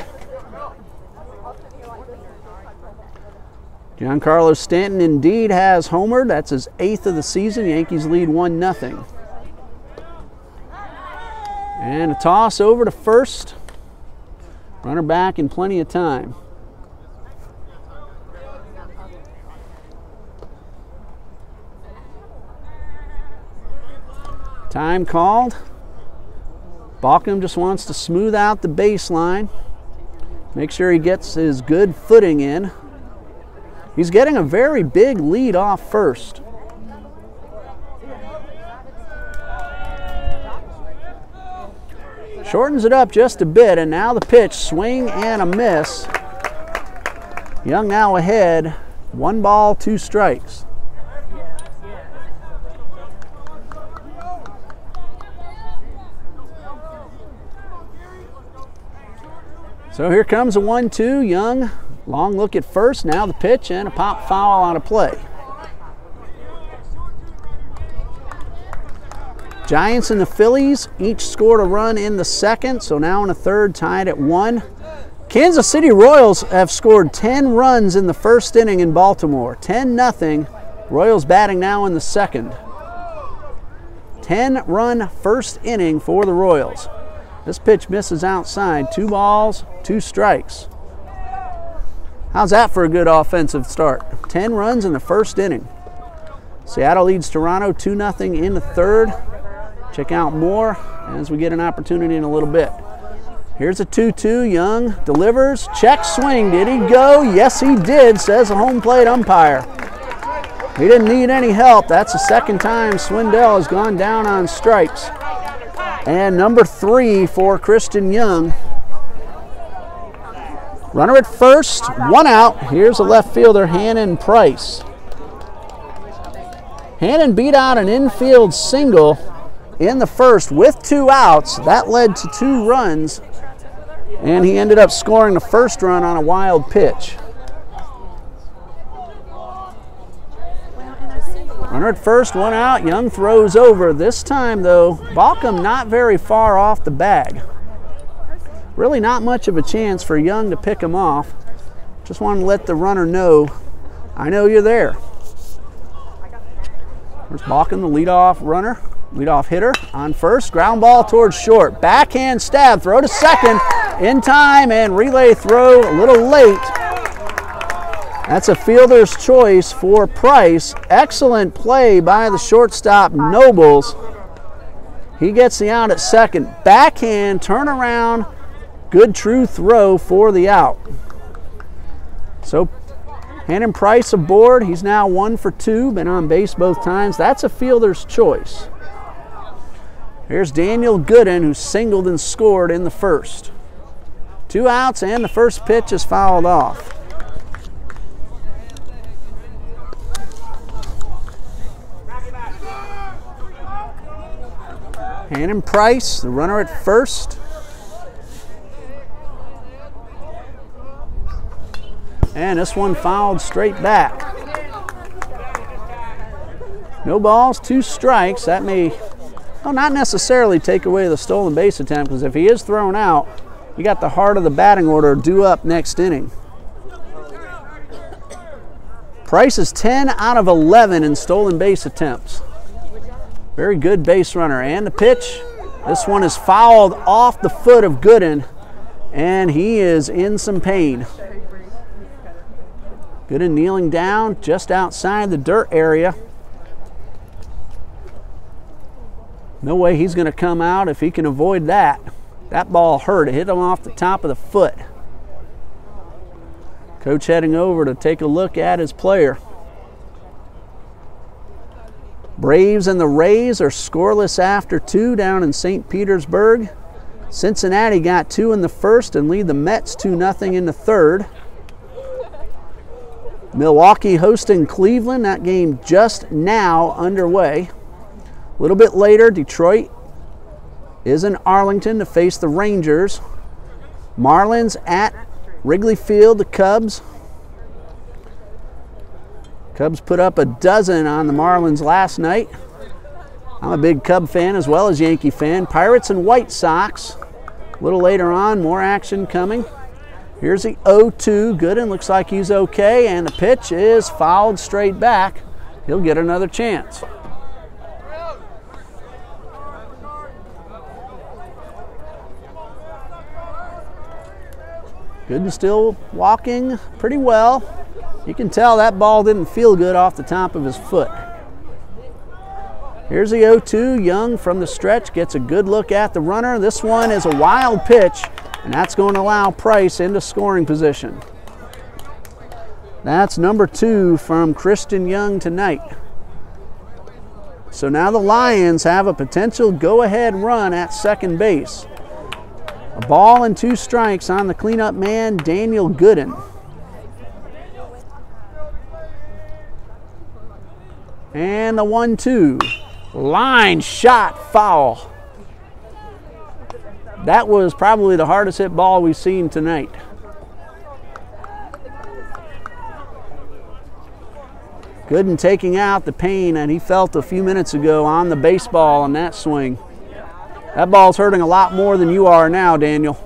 Giancarlo Stanton indeed has homered. That's his 8th of the season. Yankees lead 1-0. And a toss over to first. Runner back in plenty of time. Time called. Bauckham just wants to smooth out the baseline. Make sure he gets his good footing in. He's getting a very big lead off first. Shortens it up just a bit, and now the pitch, swing and a miss. Young now ahead, 1 ball, 2 strikes. So here comes a 1-2, Young. Long look at first, now the pitch, and a pop foul out of play. Giants and the Phillies each scored a run in the second, so now in the third, tied at 1. Kansas City Royals have scored 10 runs in the first inning in Baltimore. 10-0. Royals batting now in the second. 10-run first inning for the Royals. This pitch misses outside. 2 balls, 2 strikes. How's that for a good offensive start? 10 runs in the first inning. Seattle leads Toronto 2-0 in the third. Check out more as we get an opportunity in a little bit. Here's a 2-2. Young delivers. Check swing. Did he go? Yes, he did, says the home plate umpire. He didn't need any help. That's the second time Swindell has gone down on strikes. And number 3 for Christian Young. Runner at first, 1 out. Here's a left fielder, Hannon Price. Hannon beat out an infield single in the first with 2 outs. That led to 2 runs, and he ended up scoring the first run on a wild pitch. Runner at first, 1 out. Young throws over. This time, though, Bauckham not very far off the bag. Really not much of a chance for Young to pick him off. Just want to let the runner know, I know you're there. There's Balkin, the leadoff hitter on first. Ground ball towards short. Backhand stab, throw to second in time, and relay throw a little late. That's a fielder's choice for Price. Excellent play by the shortstop, Nobles. He gets the out at second. Backhand, turnaround, good true throw for the out. So handing Price aboard. He's now 1 for 2, been on base both times. That's a fielder's choice. Here's Daniel Gooden, who singled and scored in the first. 2 outs, and the first pitch is fouled off. Handing Price, the runner at first. And this one fouled straight back. No balls, 2 strikes. That may, well, not necessarily take away the stolen base attempt, because if he is thrown out, you got the heart of the batting order due up next inning. Price is 10 out of 11 in stolen base attempts. Very good base runner. And the pitch, this one is fouled off the foot of Gooden, and he is in some pain. Gooden kneeling down just outside the dirt area. No way he's going to come out if he can avoid that. That ball hurt. It hit him off the top of the foot. Coach heading over to take a look at his player. Braves and the Rays are scoreless after 2 down in St. Petersburg. Cincinnati got 2 in the first and lead the Mets 2-0 in the third. Milwaukee hosting Cleveland. That game just now underway. A little bit later, Detroit is in Arlington to face the Rangers. Marlins at Wrigley Field, the Cubs. Cubs put up a dozen on the Marlins last night. I'm a big Cub fan as well as Yankee fan. Pirates and White Sox. A little later on, more action coming. Here's the 0-2. Gooden looks like he's okay, and the pitch is fouled straight back. He'll get another chance. Gooden still walking pretty well. You can tell that ball didn't feel good off the top of his foot. Here's the 0-2. Young from the stretch gets a good look at the runner. This one is a wild pitch, and that's going to allow Price into scoring position. That's number 2 from Christian Young tonight. So now the Lions have a potential go-ahead run at second base. A ball and 2 strikes on the cleanup man, Daniel Gooden. And the 1-2. Line shot foul. That was probably the hardest hit ball we've seen tonight. Gooden taking out the pain that he felt a few minutes ago on the baseball in that swing. That ball's hurting a lot more than you are now, Daniel.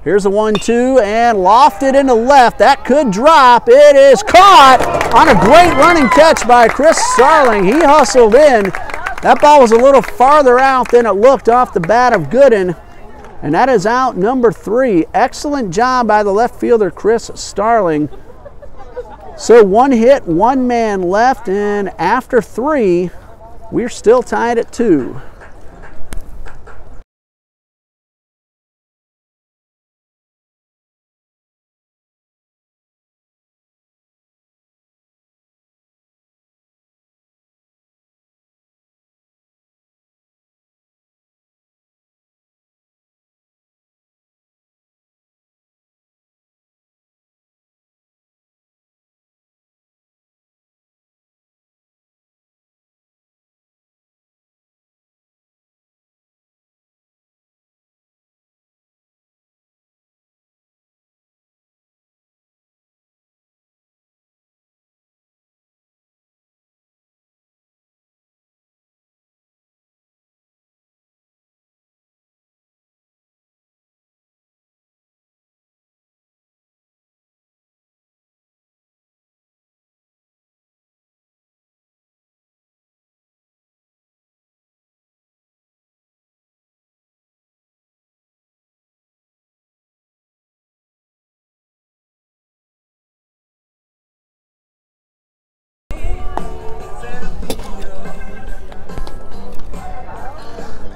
Here's the 1-2 and lofted into left. That could drop. It is caught on a great running catch by Chris Starling. He hustled in. That ball was a little farther out than it looked off the bat of Gooden. And that is out number 3. Excellent job by the left fielder, Chris Starling. So 1 hit, 1 man left, and after 3, we're still tied at 2.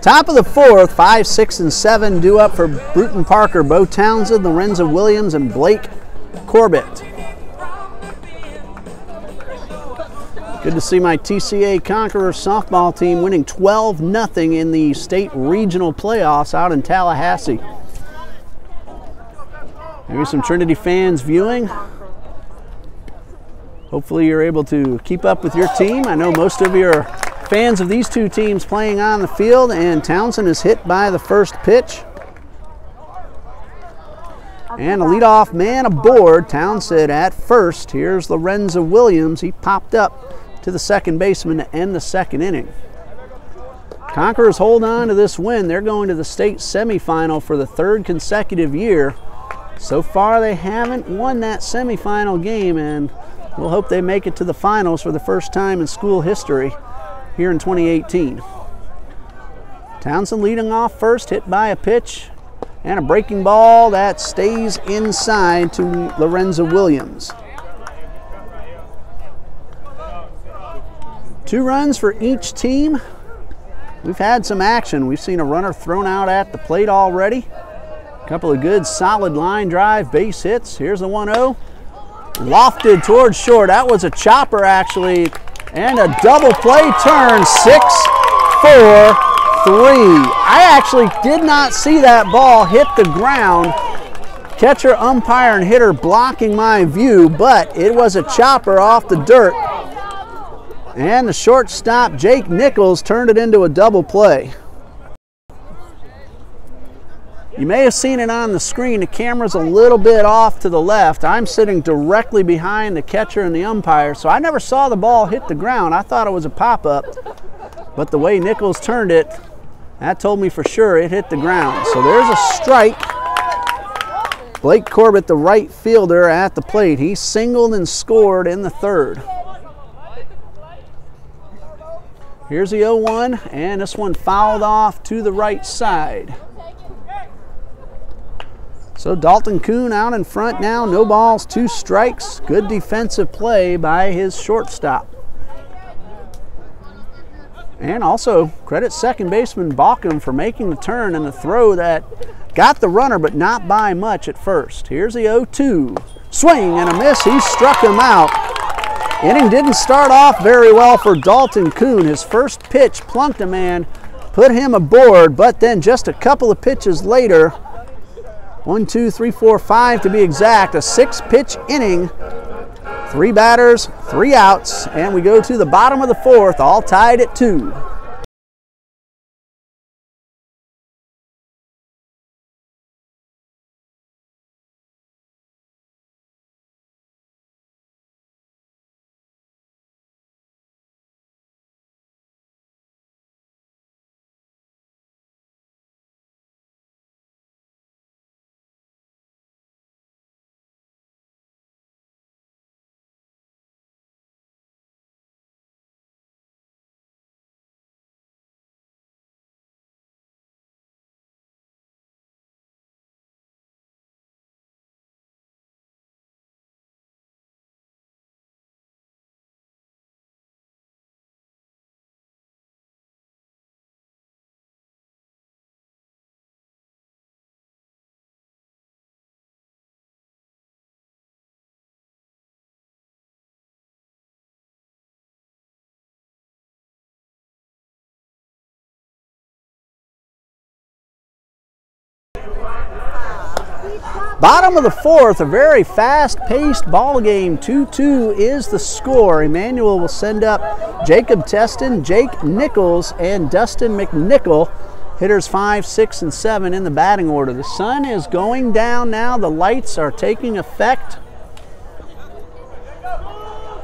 Top of the fourth, 5, 6, and 7 due up for Brewton-Parker. Bo Townsend, Lorenzo Williams, and Blake Corbett. Good to see my TCA Conquerors softball team winning 12-0 in the state regional playoffs out in Tallahassee. Maybe some Trinity fans viewing. Hopefully you're able to keep up with your team. I know most of you are fans of these two teams playing on the field, and Townsend is hit by the first pitch. And a leadoff man aboard. Townsend at first. Here's Lorenzo Williams. He popped up to the second baseman to end the second inning. Conquerors hold on to this win. They're going to the state semifinal for the third consecutive year. So far they haven't won that semifinal game, and we'll hope they make it to the finals for the first time in school history here in 2018. Townsend leading off first, hit by a pitch and a breaking ball that stays inside to Lorenzo Williams. 2 runs for each team. We've had some action. We've seen a runner thrown out at the plate already. A couple of good solid line drive base hits. Here's the 1-0. Lofted towards short. That was a chopper actually. And a double play turn. 6-4-3. I actually did not see that ball hit the ground. Catcher, umpire, and hitter blocking my view, but it was a chopper off the dirt. And the shortstop, Jake Nichols, turned it into a double play. You may have seen it on the screen. The camera's a little bit off to the left. I'm sitting directly behind the catcher and the umpire, so I never saw the ball hit the ground. I thought it was a pop-up, but the way Nichols turned it, that told me for sure it hit the ground. So there's a strike. Blake Corbett, the right fielder, at the plate. He singled and scored in the third. Here's the 0-1, and this one fouled off to the right side. So Dalton Kuhn out in front now, no balls, 2 strikes. Good defensive play by his shortstop. And also credit second baseman Balkum for making the turn and the throw that got the runner, but not by much at first. Here's the 0-2. Swing and a miss. He struck him out. Inning didn't start off very well for Dalton Kuhn. His first pitch plunked a man, put him aboard, but then just a couple of pitches later, 1, 2, 3, 4, 5 to be exact, a 6-pitch inning, 3 batters, 3 outs, and we go to the bottom of the fourth, all tied at 2. Bottom of the fourth, a very fast-paced ball game. 2-2 is the score. Emmanuel will send up Jacob Teston, Jake Nichols, and Dustin McNichol. Hitters 5, 6, and 7 in the batting order. The sun is going down now. The lights are taking effect.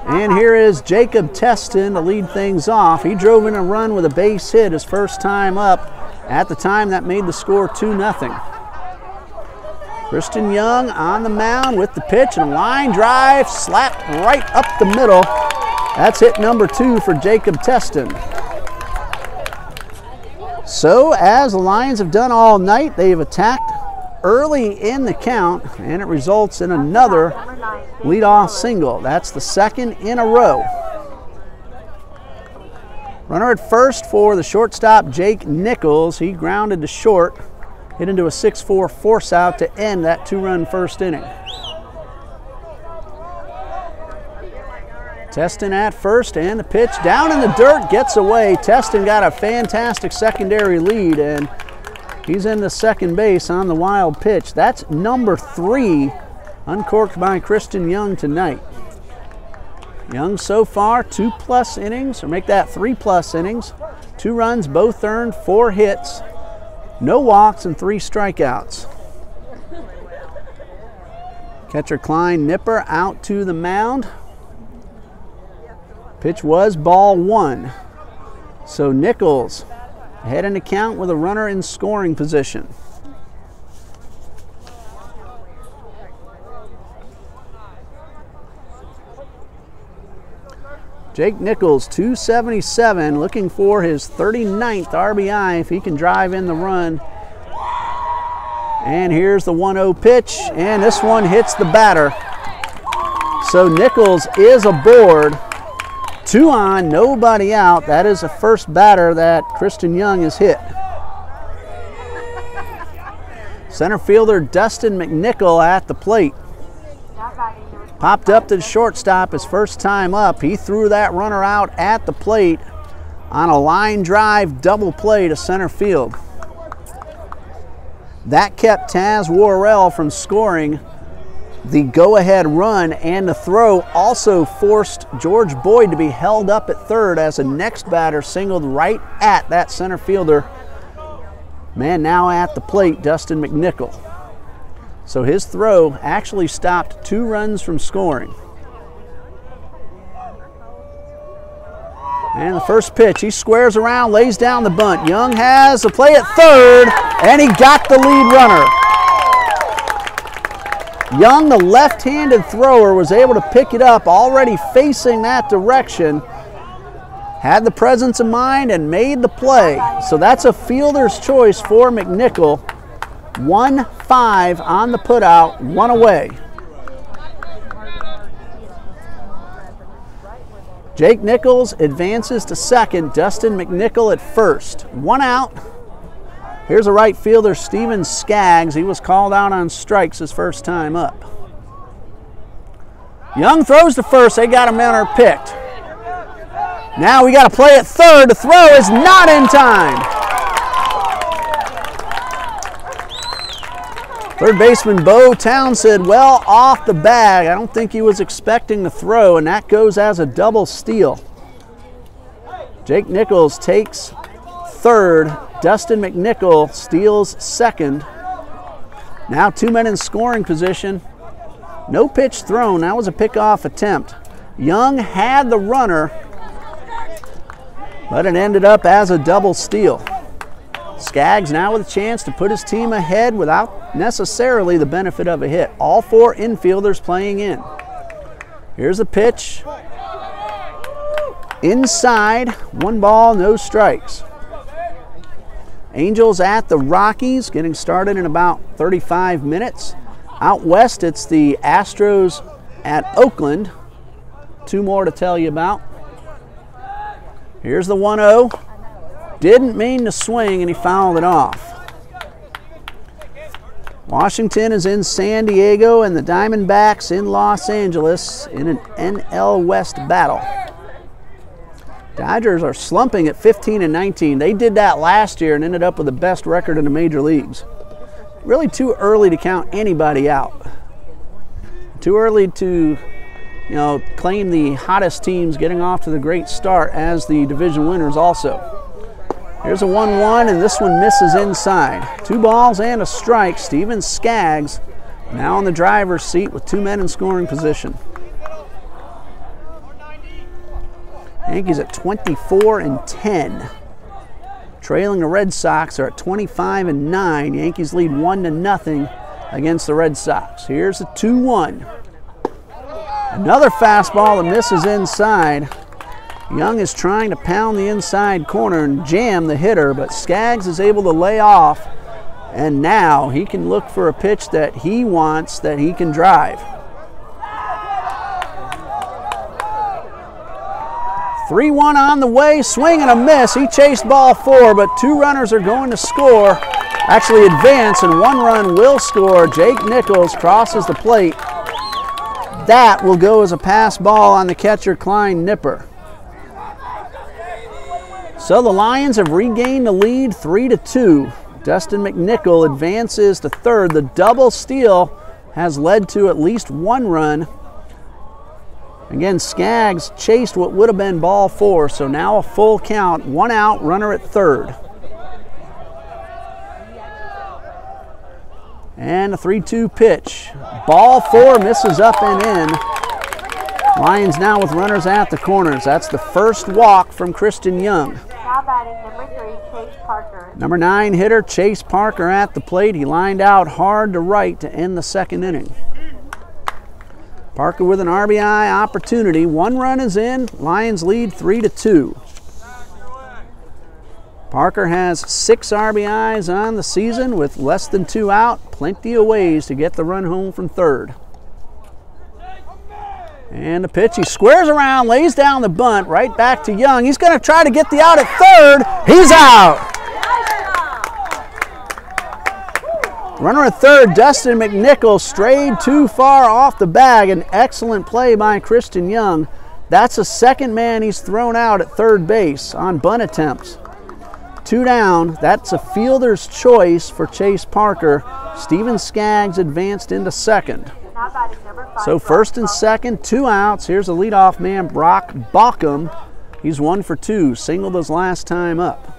And here is Jacob Teston to lead things off. He drove in a run with a base hit his first time up. At the time, that made the score 2-0. Christian Young on the mound with the pitch and a line drive slapped right up the middle. That's hit number 2 for Jacob Teston. So as the Lions have done all night, they've attacked early in the count, and it results in another leadoff single. That's the second in a row. Runner at first for the shortstop, Jake Nichols. He grounded to short, hit into a 6-4 force out to end that 2-run first inning. Teston at first, and the pitch down in the dirt gets away. Teston got a fantastic secondary lead, and he's in the second base on the wild pitch. That's number 3 uncorked by Christian Young tonight. Young so far 2+ innings, or make that 3+ innings. 2 runs, both earned, 4 hits, no walks, and 3 strikeouts. Catcher Klein Nipper out to the mound. Pitch was ball 1. So Nichols ahead in the count with a runner in scoring position. Jake Nichols, 277, looking for his 39th RBI if he can drive in the run. And here's the 1-0 pitch, and this one hits the batter. So Nichols is aboard. 2 on, nobody out. That is the first batter that Christian Young has hit. Center fielder Dustin McNichol at the plate. Popped up to the shortstop his first time up. He threw that runner out at the plate on a line drive double play to center field. That kept Taz Worrell from scoring the go-ahead run, and the throw also forced George Boyd to be held up at third as the next batter singled right at that center fielder. Man now at the plate, Dustin McNichol. So his throw actually stopped 2 runs from scoring. And the first pitch, he squares around, lays down the bunt. Young has the play at third, and he got the lead runner. Young, the left-handed thrower, was able to pick it up already facing that direction. Had the presence of mind and made the play. So that's a fielder's choice for McNichol. 1-5 on the putout, 1 away. Jake Nichols advances to second, Dustin McNichol at first. 1 out. Here's a right fielder, Steven Skaggs. He was called out on strikes his first time up. Young throws to first. They got a runner picked. Now we got to play at third. The throw is not in time. Third baseman Bo Townsend well off the bag. I don't think he was expecting the throw, and that goes as a double steal. Jake Nichols takes third. Dustin McNichol steals second. Now 2 men in scoring position. No pitch thrown. That was a pickoff attempt. Young had the runner, but it ended up as a double steal. Skaggs now with a chance to put his team ahead without necessarily the benefit of a hit. All 4 infielders playing in. Here's a pitch. Inside, 1 ball, no strikes. Angels at the Rockies, getting started in about 35 minutes. Out west, it's the Astros at Oakland. 2 more to tell you about. Here's the 1-0. Didn't mean to swing, and he fouled it off. Washington is in San Diego, and the Diamondbacks in Los Angeles in an NL West battle. Dodgers are slumping at 15-19. They did that last year and ended up with the best record in the major leagues. Really too early to count anybody out. Too early to, claim the hottest teams getting off to the great start as the division winners also. Here's a 1-1, and this one misses inside. 2 balls and a strike. Steven Skaggs now in the driver's seat with 2 men in scoring position. Yankees at 24-10. Trailing the Red Sox are at 25-9. Yankees lead 1-0 against the Red Sox. Here's the 2-1. Another fastball that misses inside. Young is trying to pound the inside corner and jam the hitter, but Skaggs is able to lay off, and now he can look for a pitch that he wants, that he can drive. 3-1 on the way, swing and a miss. He chased ball 4, but 2 runners are going to score, actually advance, and 1 run will score. Jake Nichols crosses the plate. That will go as a pass ball on the catcher, Klein Nipper. So the Lions have regained the lead 3-2. Dustin McNichol advances to third. The double steal has led to at least 1 run. Again, Skaggs chased what would have been ball 4, so now a full count, 1 out, runner at third. And a 3-2 pitch. Ball 4 misses up and in. Lions now with runners at the corners. That's the first walk from Kristen Young. Now batting number 3, Chase Parker. Number 9 hitter Chase Parker at the plate. He lined out hard to right to end the second inning. Parker with an RBI opportunity. 1 run is in. Lions lead 3-2. Parker has 6 RBIs on the season with less than 2 out. Plenty of ways to get the run home from third. And the pitch, he squares around, lays down the bunt, right back to Young. He's going to try to get the out at third. He's out. Runner at third, Dustin McNichol, strayed too far off the bag. An excellent play by Kristen Young. That's the second man he's thrown out at third base on bunt attempts. 2 down. That's a fielder's choice for Chase Parker. Steven Skaggs advanced into second. So first and second, 2 outs. Here's the leadoff man, Brock Baucom. He's 1 for 2, singled his last time up.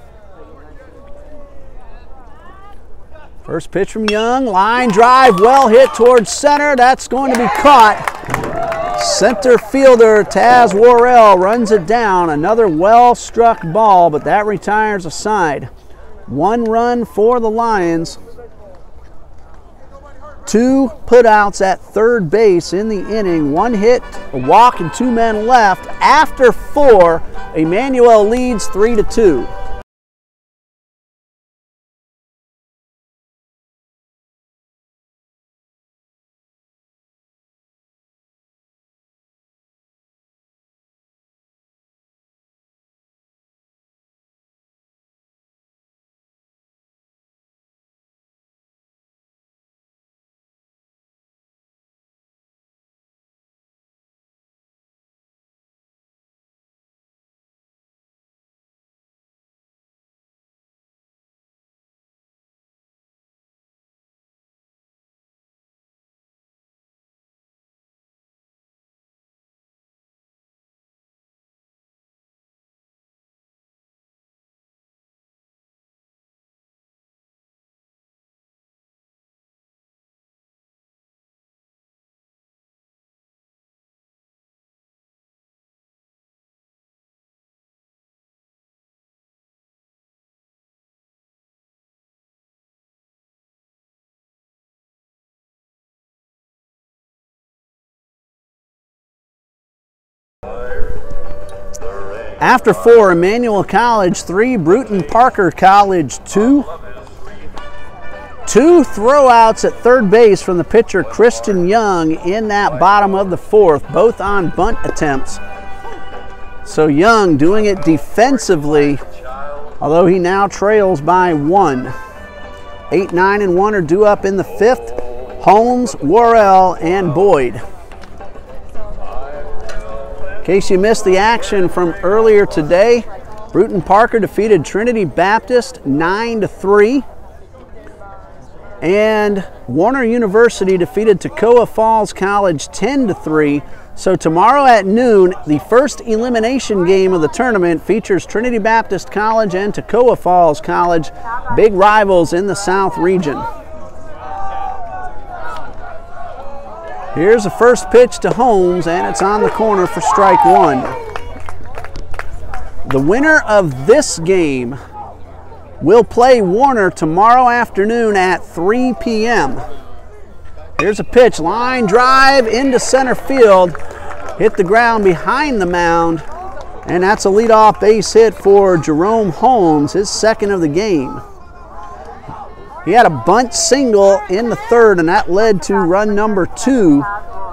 First pitch from Young, line drive, well hit towards center. That's going to be caught. Center fielder Taz Worrell runs it down. Another well-struck ball, but that retires a side. 1 run for the Lions. 2 putouts at third base in the inning. 1 hit, a walk, and 2 men left. After 4, Emmanuel leads 3-2. After 4, Emmanuel College 3, Brewton-Parker College 2. 2 throwouts at third base from the pitcher Kristen Young in that bottom of the 4th, both on bunt attempts. So Young doing it defensively, although he now trails by 1. 8, 9, and 1 are due up in the 5th. Holmes, Worrell, and Boyd. In case you missed the action from earlier today, Brewton-Parker defeated Trinity Baptist 9-3. And Warner University defeated Toccoa Falls College 10-3. So tomorrow at noon, the first elimination game of the tournament features Trinity Baptist College and Toccoa Falls College, big rivals in the South region. Here's the first pitch to Holmes, and it's on the corner for strike 1. The winner of this game will play Warner tomorrow afternoon at 3 p.m. Here's a pitch, line drive into center field, hit the ground behind the mound, and that's a leadoff base hit for Jerome Holmes, his second of the game. He had a bunt single in the 3rd, and that led to run number 2,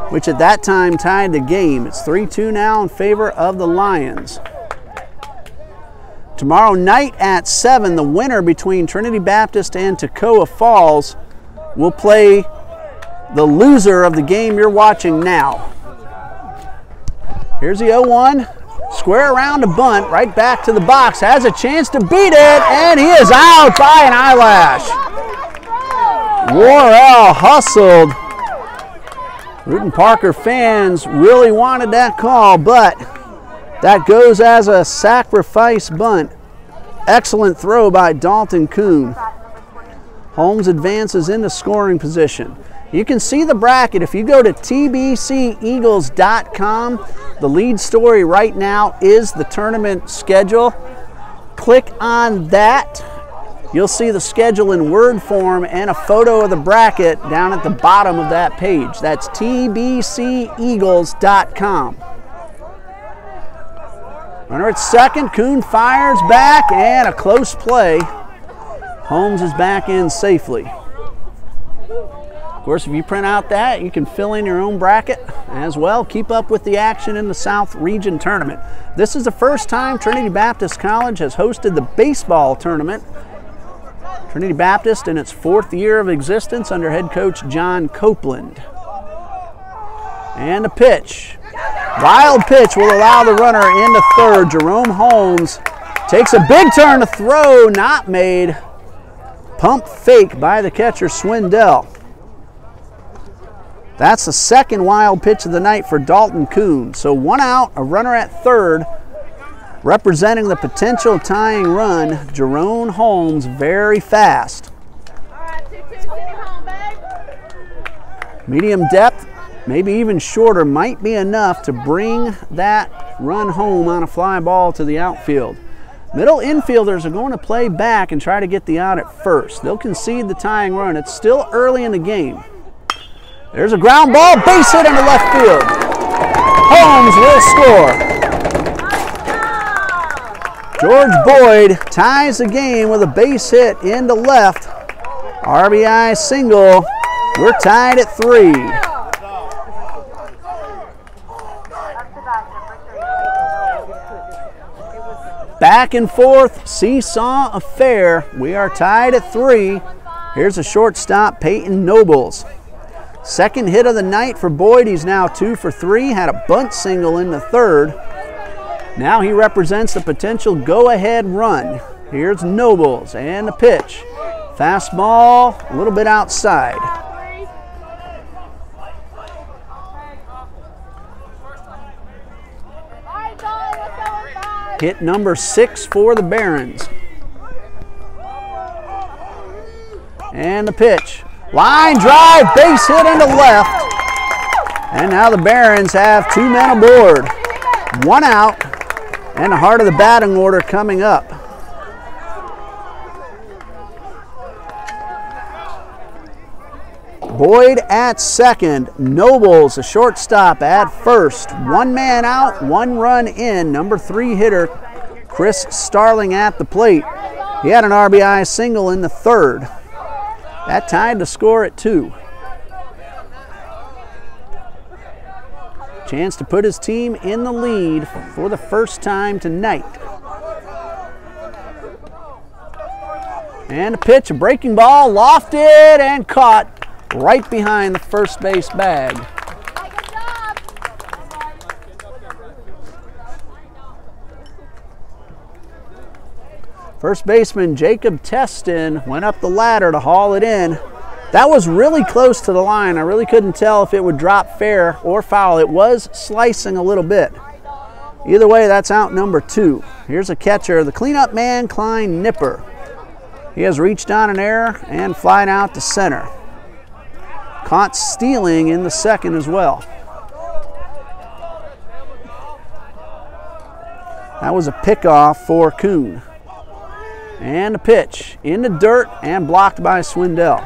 which at that time tied the game. It's 3-2 now in favor of the Lions. Tomorrow night at 7, the winner between Trinity Baptist and Toccoa Falls will play the loser of the game you're watching now. Here's the 0-1. Square around a bunt, right back to the box. Has a chance to beat it, and he is out by an eyelash. Worrell hustled. Brewton-Parker fans really wanted that call, but that goes as a sacrifice bunt. Excellent throw by Dalton Kuhn. Holmes advances into scoring position. You can see the bracket if you go to tbceagles.com. The lead story right now is the tournament schedule. Click on that. You'll see the schedule in Word form and a photo of the bracket down at the bottom of that page. That's tbceagles.com. Runner at second, Kuhn fires back, and a close play. Holmes is back in safely. Of course, if you print out that, you can fill in your own bracket as well. Keep up with the action in the South Region Tournament. This is the first time Trinity Baptist College has hosted the baseball tournament. Trinity Baptist in its 4th year of existence under head coach John Copeland. And a pitch. Wild pitch will allow the runner into third. Jerome Holmes takes a big turn to throw, not made. Pump fake by the catcher Swindell. That's the second wild pitch of the night for Dalton Kuhn. So 1 out, a runner at third. Representing the potential tying run, Jerome Holmes, very fast. Medium depth, maybe even shorter, might be enough to bring that run home on a fly ball to the outfield. Middle infielders are going to play back and try to get the out at first. They'll concede the tying run. It's still early in the game. There's a ground ball, base hit into left field. Holmes will score. George Boyd ties the game with a base hit into left. RBI single. We're tied at 3. Back and forth, seesaw affair. We are tied at 3. Here's a shortstop, Peyton Nobles. Second hit of the night for Boyd. He's now 2 for 3. Had a bunt single in the third. Now he represents the potential go-ahead run. Here's Nobles and the pitch. Fastball, a little bit outside. Hit number 6 for the Barons. And the pitch. Line drive, base hit into left. And now the Barons have 2 men aboard. 1 out. And the heart of the batting order coming up. Boyd at second. Nobles, a shortstop, at first. 1 man out, 1 run in. Number 3 hitter, Chris Starling at the plate. He had an RBI single in the third. That tied the score at 2. Chance to put his team in the lead for the first time tonight. And a pitch, a breaking ball, lofted and caught right behind the first base bag. First baseman Jacob Teston went up the ladder to haul it in. That was really close to the line. I really couldn't tell if it would drop fair or foul. It was slicing a little bit. Either way, that's out number 2. Here's a catcher, the cleanup man, Klein Nipper. He has reached on an error and flied out to center. Caught stealing in the second as well. That was a pickoff for Kuhn. And a pitch in the dirt and blocked by Swindell.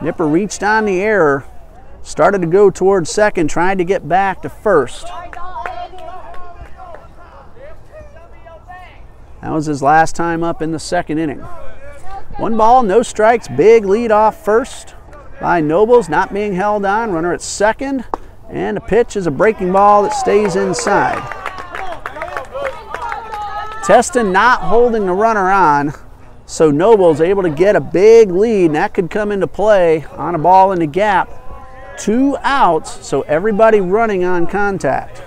Nipper reached on the error, started to go towards second, tried to get back to first. That was his last time up in the second inning. 1 ball, no strikes, big lead off first. by Nobles, not being held on. Runner at second, and the pitch is a breaking ball that stays inside. Teston not holding the runner on, so Nobles able to get a big lead, and that could come into play on a ball in the gap. 2 outs, so everybody running on contact.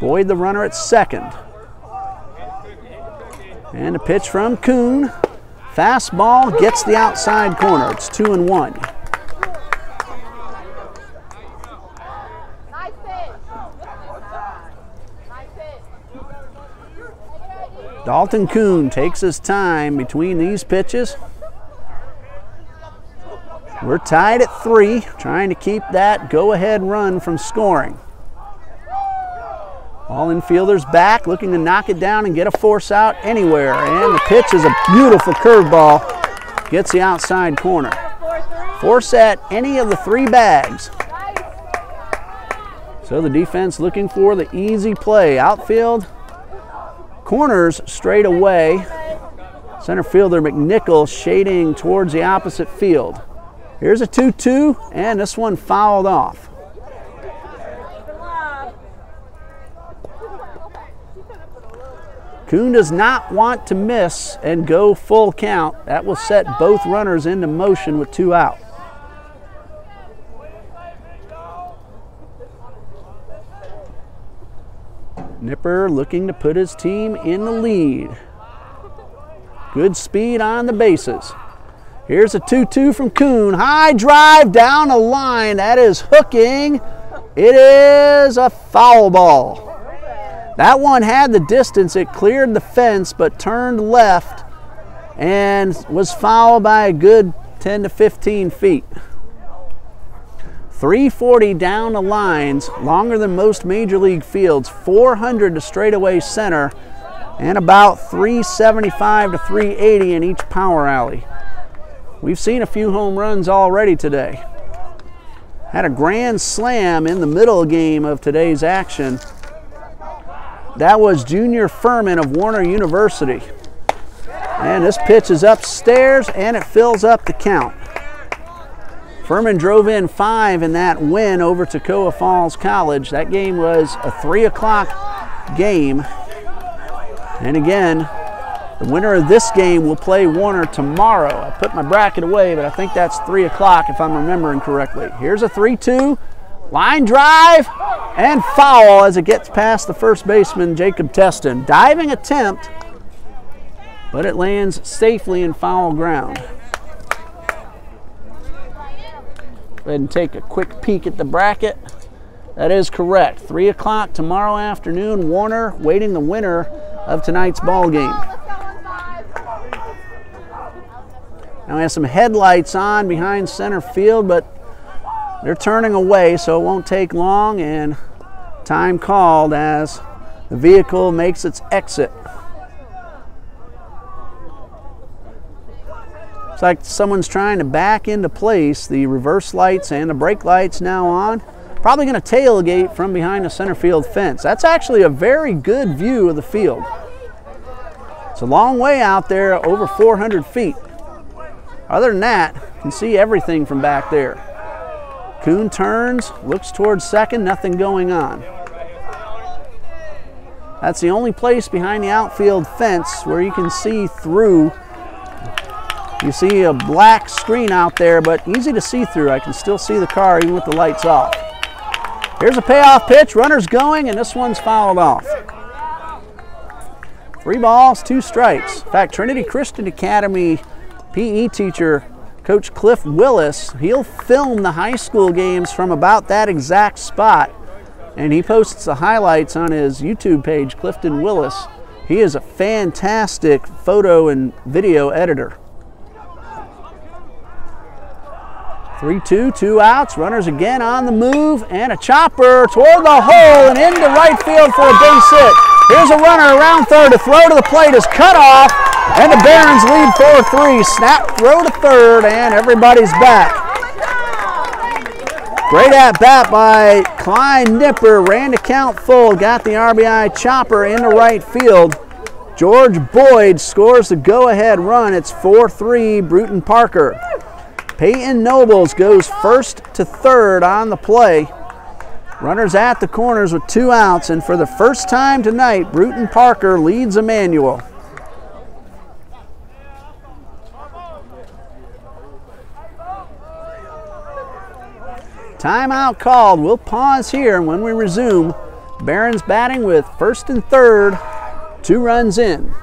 Boyd the runner at second. And a pitch from Kuhn. Fastball gets the outside corner. It's 2-1. Dalton Kuhn takes his time between these pitches. We're tied at 3, trying to keep that go-ahead run from scoring. All infielders back, looking to knock it down and get a force out anywhere. And the pitch is a beautiful curveball. Gets the outside corner. Force at any of the 3 bags. So the defense looking for the easy play. Outfield, corners straight away. Center fielder McNichol shading towards the opposite field. Here's a 2-2, and this one fouled off. Kuhn does not want to miss and go full count. That will set both runners into motion with 2 out. Nipper looking to put his team in the lead. Good speed on the bases. Here's a 2-2 from Kuhn. High drive down the line. That is hooking. It is a foul ball. That one had the distance. It cleared the fence but turned left and was fouled by a good 10 to 15 feet. 340 down the lines, longer than most major league fields, 400 to straightaway center, and about 375 to 380 in each power alley. We've seen a few home runs already today. Had a grand slam in the middle game of today's action. That was Junior Furman of Warner University. And this pitch is upstairs and it fills up the count. Furman drove in 5 in that win over Toccoa Falls College. That game was a 3 o'clock game. And again, the winner of this game will play Warner tomorrow. I put my bracket away, but I think that's 3 o'clock if I'm remembering correctly. Here's a 3-2, line drive, and foul as it gets past the first baseman, Jacob Teston. Diving attempt, but it lands safely in foul ground. Go ahead and take a quick peek at the bracket. That is correct. 3 o'clock tomorrow afternoon. Warner waiting the winner of tonight's ball game. Now we have some headlights on behind center field, but they're turning away, so it won't take long, and time called as the vehicle makes its exit. Looks like someone's trying to back into place. The reverse lights and the brake lights now on. Probably going to tailgate from behind the center field fence. That's actually a very good view of the field. It's a long way out there, over 400 feet. Other than that, you can see everything from back there. Kuhn turns, looks towards second, nothing going on. That's the only place behind the outfield fence where you can see through. You see a black screen out there, but easy to see through. I can still see the car even with the lights off. Here's a payoff pitch, runner's going, and this one's fouled off. 3 balls, 2 strikes. In fact, Trinity Christian Academy PE teacher, Coach Cliff Willis, he'll film the high school games from about that exact spot, and he posts the highlights on his YouTube page, Clifton Willis. He is a fantastic photo and video editor. 3-2, 2 outs, runners again on the move, and a chopper toward the hole and into right field for a base hit. Here's a runner around third. The throw to the plate is cut off, and the Barons lead 4-3. Snap throw to third, and everybody's back. Great at bat by Klein Nipper. Ran the count full, got the RBI chopper into right field. George Boyd scores the go-ahead run. It's 4-3 Brewton-Parker. Peyton Nobles goes first to third on the play. Runners at the corners with 2 outs, and for the first time tonight, Brewton-Parker leads Emmanuel. Timeout called. We'll pause here, and when we resume, Barons batting with first and third, 2 runs in.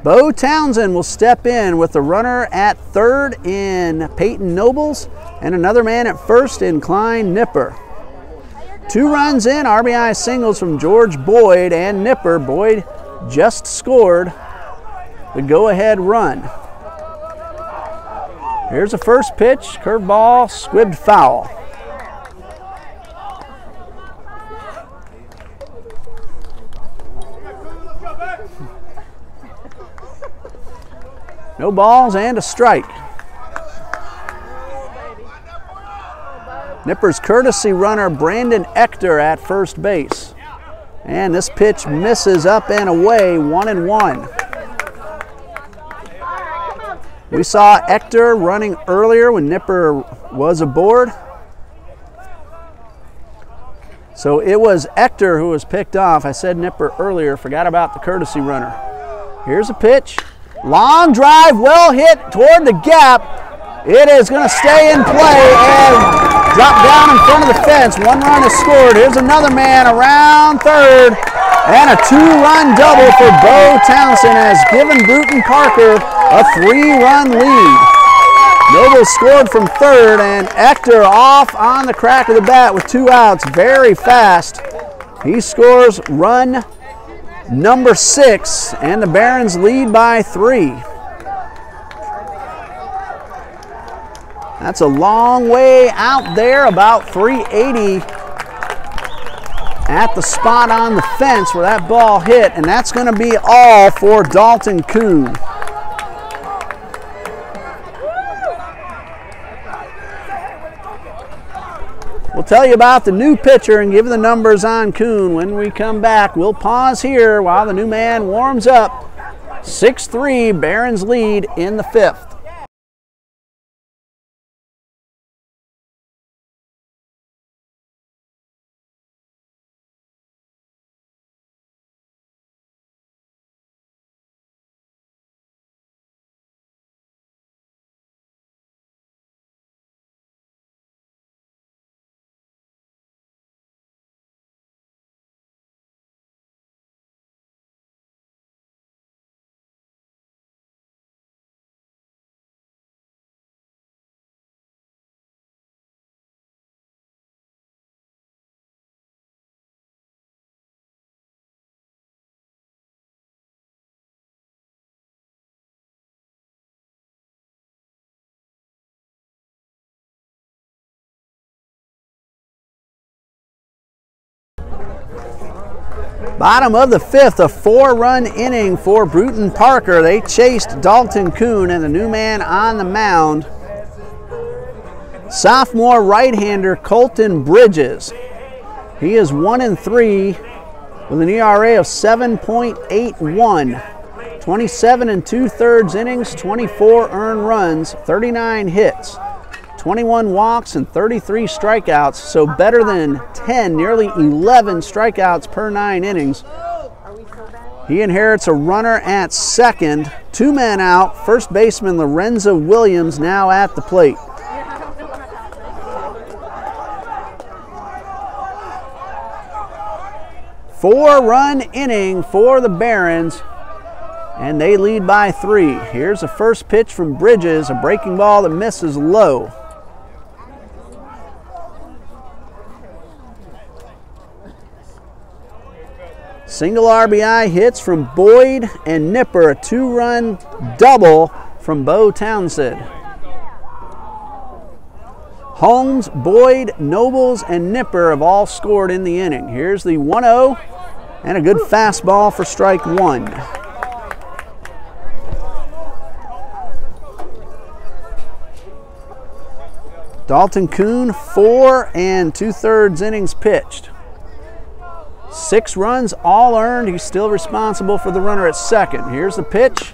Bo Townsend will step in with a runner at third in Peyton Nobles and another man at first in Klein Nipper. 2 runs in, RBI singles from George Boyd and Nipper. Boyd just scored the go-ahead run. Here's the first pitch, curveball, squibbed foul. No balls and a strike. Nipper's courtesy runner Brandon Ector at first base. And this pitch misses up and away, 1-1. We saw Ector running earlier when Nipper was aboard. So it was Ector who was picked off. I said Nipper earlier, forgot about the courtesy runner. Here's a pitch. Long drive, well hit toward the gap. It is going to stay in play and drop down in front of the fence. 1 run is scored. Here's another man around third. And a 2-run double for Bo Townsend has given Brewton-Parker a 3-run lead. Noble scored from third, and Ector off on the crack of the bat with 2 outs. Very fast. He scores run number 6, and the Barons lead by 3. That's a long way out there, about 380 at the spot on the fence where that ball hit, and that's going to be all for Dalton Kuhn. We'll tell you about the new pitcher and give the numbers on Kuhn when we come back. We'll pause here while the new man warms up. 6-3, Barons lead in the 5th. Bottom of the 5th, a 4-run inning for Brewton-Parker. They chased Dalton Kuhn and the new man on the mound. Sophomore right-hander Colton Bridges. He is 1-3 with an ERA of 7.81. 27 2/3 innings, 24 earned runs, 39 hits, 21 walks, and 33 strikeouts, so better than 10, nearly 11 strikeouts per 9 innings. He inherits a runner at second, 2 men out, first baseman Lorenzo Williams now at the plate. Four-run inning for the Barons, and they lead by 3. Here's the first pitch from Bridges, a breaking ball that misses low. Single RBI hits from Boyd and Nipper, a 2-run double from Bo Townsend. Holmes, Boyd, Nobles, and Nipper have all scored in the inning. Here's the 1-0 and a good fastball for strike 1. Dalton Kuhn, 4 2/3 innings pitched. 6 runs, all earned. He's still responsible for the runner at second. Here's the pitch.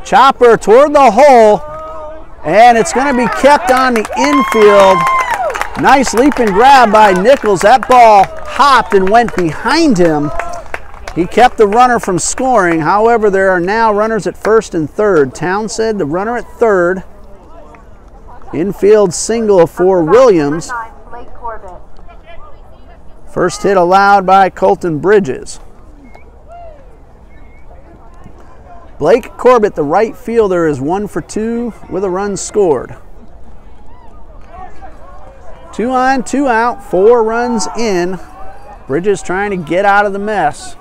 Chopper toward the hole, and it's going to be kept on the infield. Nice leap and grab by Nichols. That ball hopped and went behind him. He kept the runner from scoring. However, there are now runners at first and third. Townsend, the runner at third. Infield single for Williams. First hit allowed by Colton Bridges. Blake Corbett, the right fielder, is 1 for 2 with a run scored. 2 on, 2 out, 4 runs in. Bridges trying to get out of the mess.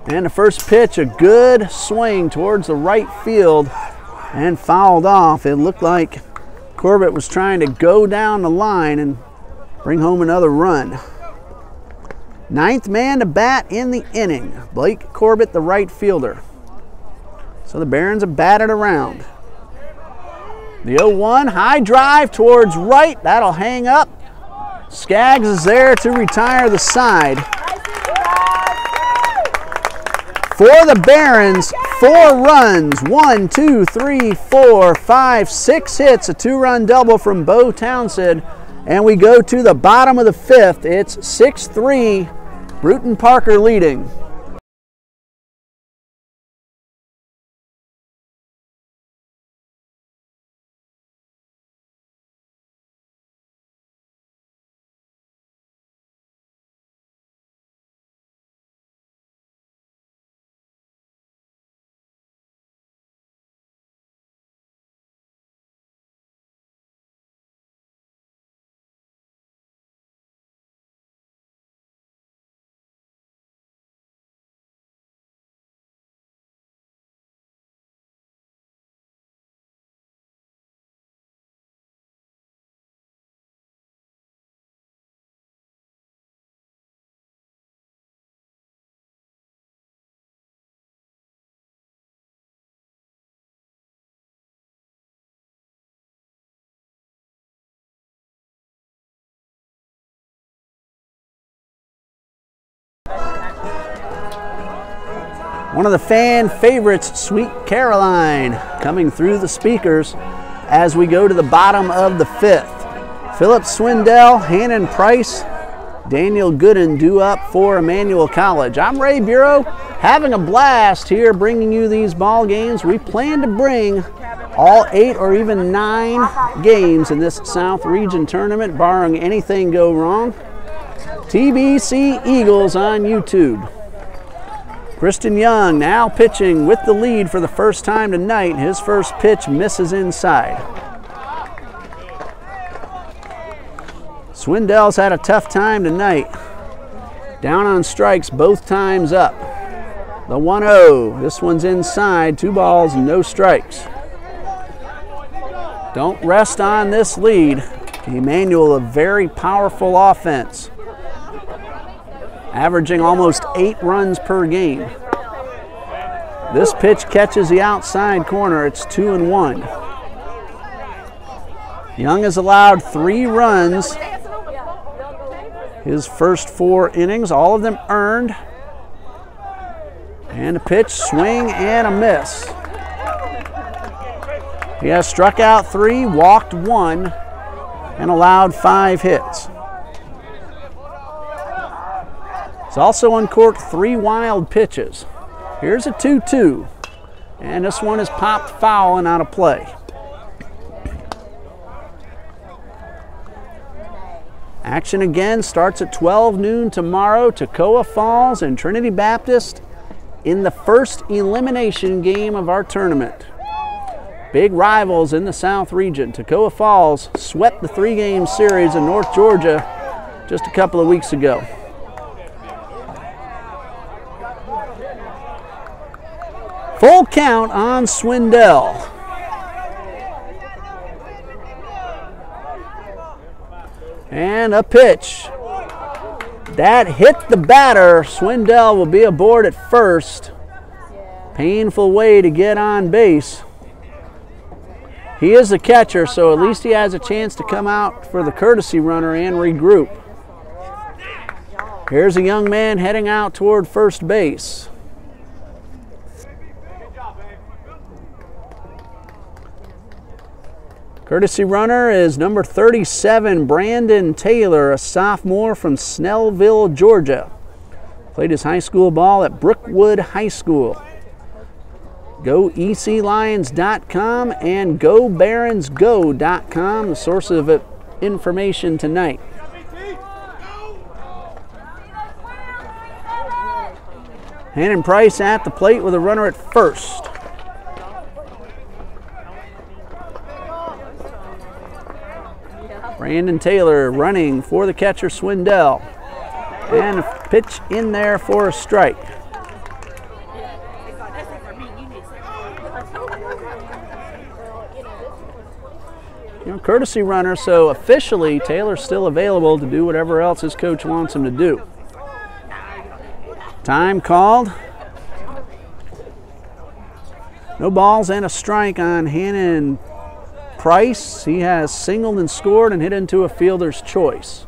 And the first pitch, a good swing towards the right field and fouled off. It looked like Corbett was trying to go down the line and bring home another run. 9th man to bat in the inning. Blake Corbett, the right fielder. So the Barons have batted around. The 0-1, high drive towards right. That'll hang up. Skaggs is there to retire the side. For the Barons, 4 runs, 1, 2, 3, 4, 5, 6 hits, a 2-run double from Bo Townsend, and we go to the bottom of the 5th. It's 6-3, Brewton-Parker leading. One of the fan favorites, Sweet Caroline, coming through the speakers as we go to the bottom of the 5th. Philip Swindell, Hannon Price, Daniel Gooden due up for Emmanuel College. I'm Ray Bureau, having a blast here bringing you these ball games. We plan to bring all 8 or even 9 games in this South Region tournament, barring anything go wrong. TBC Eagles on YouTube. Kristen Young now pitching with the lead for the first time tonight. His first pitch misses inside. Swindell's had a tough time tonight. Down on strikes both times up. The 1-0. This one's inside. 2 balls, no strikes. Don't rest on this lead. Emmanuel, a very powerful offense, averaging almost 8 runs per game. This pitch catches the outside corner. It's 2-1. Young has allowed 3 runs his first 4 innings, all of them earned. And a pitch, swing, and a miss. He has struck out 3, walked 1, and allowed 5 hits. He's also uncorked 3 wild pitches. Here's a 2-2, and this one is popped foul and out of play. Action again starts at 12 noon tomorrow. Toccoa Falls and Trinity Baptist in the first elimination game of our tournament. Big rivals in the South Region. Toccoa Falls swept the 3-game series in North Georgia just a couple of weeks ago. Full count on Swindell. And a pitch. That hit the batter. Swindell will be aboard at first. Painful way to get on base. He is the catcher, so at least he has a chance to come out for the courtesy runner and regroup. Here's a young man heading out toward first base. Courtesy runner is number 37, Brandon Taylor, a sophomore from Snellville, Georgia. Played his high school ball at Brookwood High School. Go ECLions.com and GoBaronsGo.com, the source of information tonight. Hannon Price at the plate with a runner at first. Brandon Taylor running for the catcher Swindell. And a pitch in there for a strike. Courtesy runner, so officially Taylor's still available to do whatever else his coach wants him to do. Time called. No balls and a strike on Hannon Price. He has singled and scored and hit into a fielder's choice.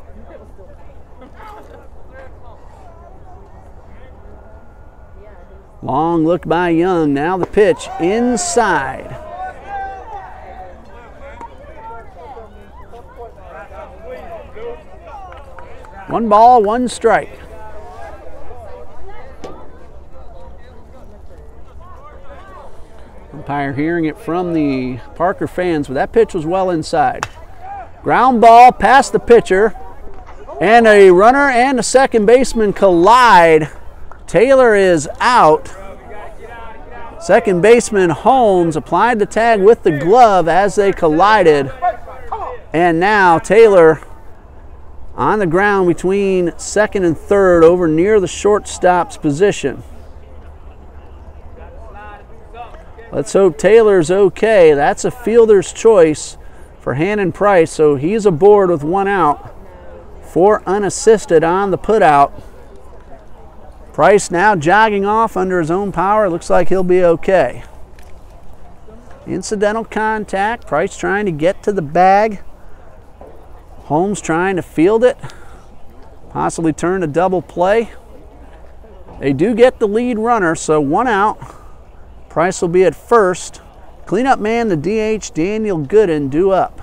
Long look by Young. Now the pitch inside. One ball, one strike. Umpire hearing it from the Parker fans, but that pitch was well inside. Ground ball past the pitcher, and a runner and a second baseman collide. Taylor is out. Second baseman Holmes applied the tag with the glove as they collided. And now Taylor on the ground between second and third over near the shortstop's position. Let's hope Taylor's okay. That's a fielder's choice for Hannon Price, so he's aboard with one out. 4 unassisted on the putout. Price now jogging off under his own power. Looks like he'll be okay. Incidental contact. Price trying to get to the bag. Holmes trying to field it. Possibly turn a double play. They do get the lead runner, so one out. Price will be at first. Cleanup man, the DH, Daniel Gooden, due up.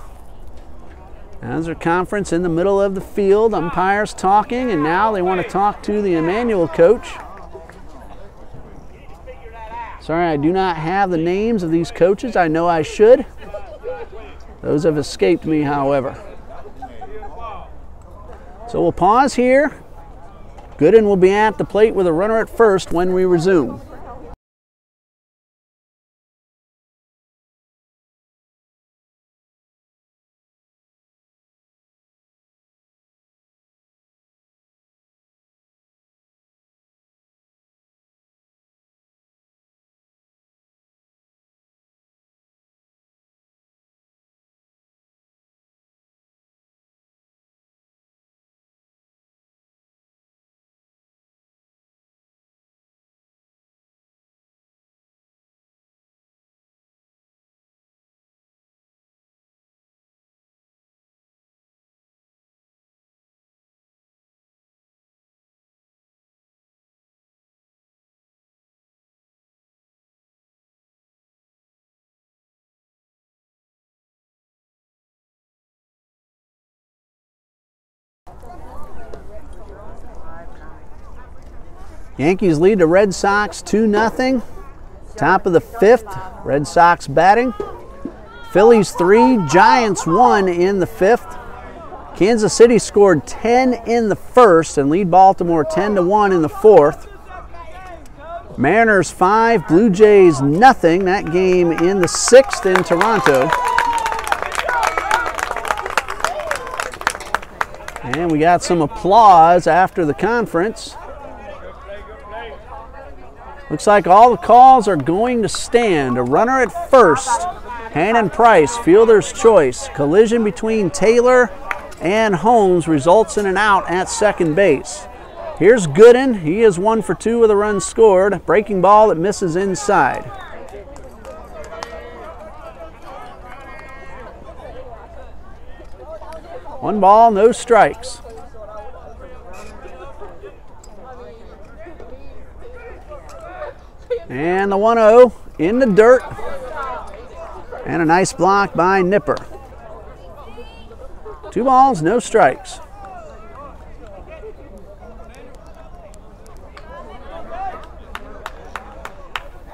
As their conference in the middle of the field, umpires talking, and now they want to talk to the Emmanuel coach. Sorry, I do not have the names of these coaches. I know I should. Those have escaped me, however. So we'll pause here. Gooden will be at the plate with a runner at first when we resume. Yankees lead the Red Sox 2-0. Top of the 5th, Red Sox batting. Phillies 3, Giants 1 in the 5th. Kansas City scored 10 in the 1st and lead Baltimore 10-1 in the 4th. Mariners 5, Blue Jays nothing. That game in the 6th in Toronto. And we got some applause after the conference. Looks like all the calls are going to stand. A runner at first. Hannon Price, fielder's choice. Collision between Taylor and Holmes results in an out at second base. Here's Gooden. He is 1 for 2 with a run scored. Breaking ball that misses inside. 1 ball, no strikes. And the 1-0 in the dirt. And a nice block by Nipper. 2 balls, no strikes.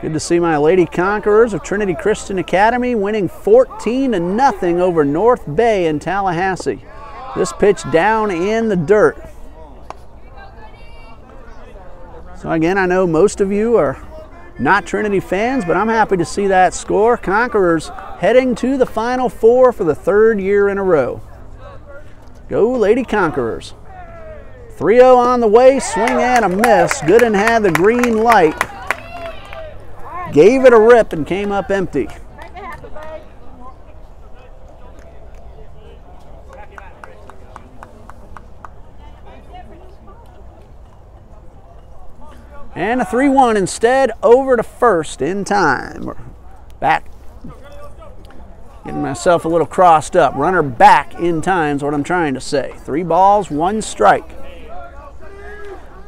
Good to see my Lady Conquerors of Trinity Christian Academy winning 14-0 over North Bay in Tallahassee. This pitch down in the dirt. So again, I know most of you are not Trinity fans, but I'm happy to see that score. Conquerors heading to the Final Four for the 3rd year in a row. Go Lady Conquerors. 3-0 on the way, swing and a miss. Gooden had the green light. Gave it a rip and came up empty. And a 3-1 instead, over to first in time. Back. Getting myself a little crossed up. Runner back in time is what I'm trying to say. 3 balls, 1 strike.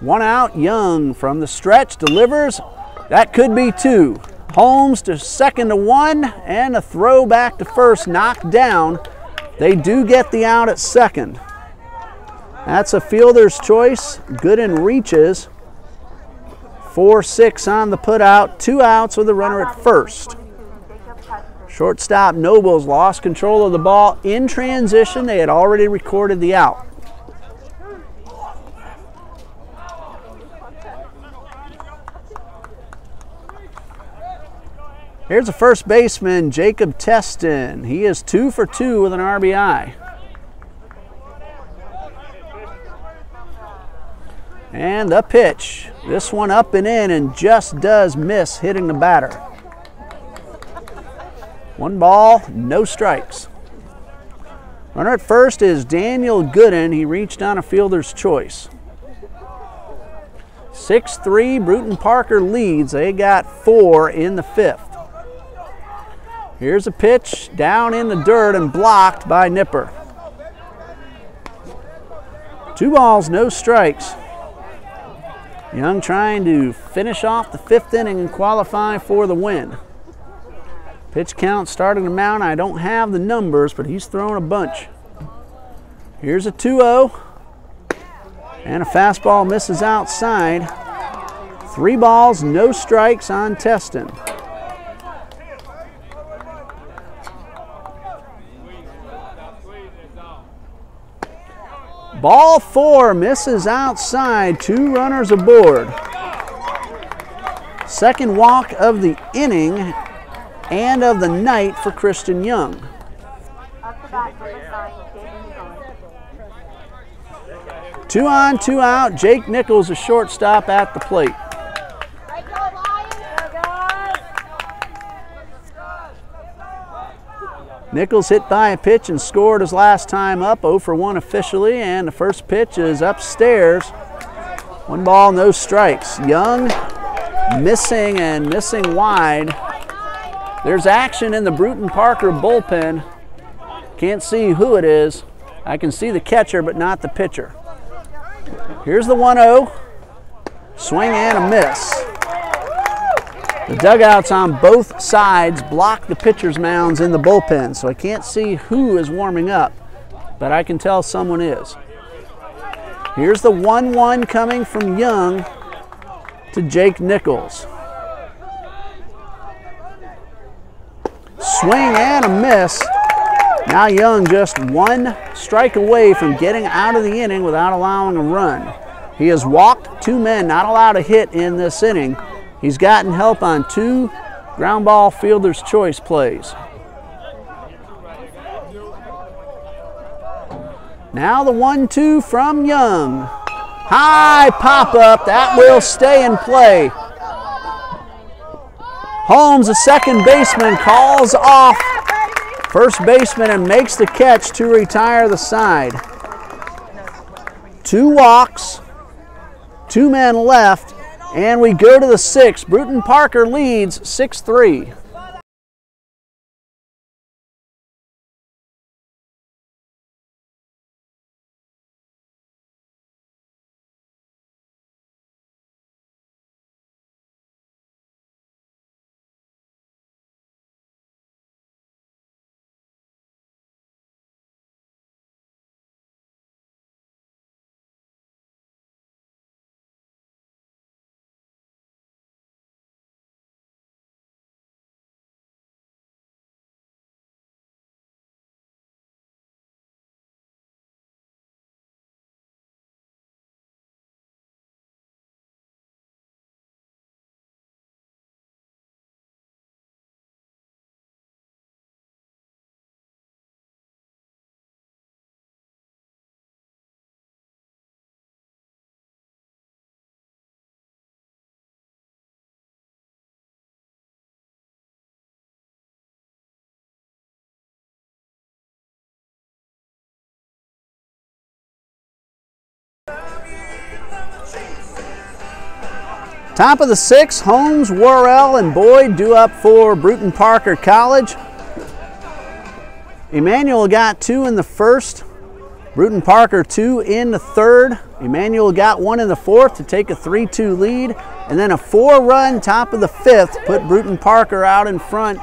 1 out, Young from the stretch delivers. That could be 2. Holmes to second to 1, and a throw back to first, knocked down. They do get the out at second. That's a fielder's choice. Gooden reaches. 4-6 on the put out. 2 outs with a runner at first. Shortstop Nobles lost control of the ball in transition. They had already recorded the out. Here's the first baseman, Jacob Teston. He is 2 for 2 with an RBI. And the pitch. This one up and in and just does miss hitting the batter. 1 ball, no strikes. Runner at first is Daniel Gooden. He reached on a fielder's choice. 6-3, Brewton-Parker leads. They got 4 in the 5th. Here's a pitch down in the dirt and blocked by Nipper. 2 balls, no strikes. Young trying to finish off the 5th inning and qualify for the win. Pitch count starting to mount. I don't have the numbers, but he's throwing a bunch. Here's a 2-0. And a fastball misses outside. 3 balls, no strikes on Teston. Ball 4 misses outside, 2 runners aboard. Second walk of the inning and of the night for Christian Young. Up to bat, number 9, Jake Nichols. 2 on, 2 out. Jake Nichols, a shortstop at the plate. Nichols hit by a pitch and scored his last time up, 0 for 1 officially, and the first pitch is upstairs. 1 ball, no strikes. Young missing and missing wide. There's action in the Brewton-Parker bullpen. Can't see who it is. I can see the catcher, but not the pitcher. Here's the 1-0. Swing and a miss. The dugouts on both sides block the pitcher's mounds in the bullpen, so I can't see who is warming up, but I can tell someone is. Here's the 1-1 coming from Young to Jake Nichols. Swing and a miss. Now Young just 1 strike away from getting out of the inning without allowing a run. He has walked 2 men, not allowed a hit in this inning. He's gotten help on 2 ground ball fielder's choice plays. Now the 1-2 from Young. High pop up, that will stay in play. Holmes, the second baseman, calls off first baseman and makes the catch to retire the side. 2 walks, 2 men left. And we go to the 6th. Brewton-Parker leads 6-3. Top of the 6th, Holmes, Worrell, and Boyd due up for Brewton-Parker College. Emmanuel got 2 in the 1st. Brewton-Parker 2 in the 3rd. Emmanuel got 1 in the 4th to take a 3-2 lead. And then a 4-run top of the 5th put Brewton-Parker out in front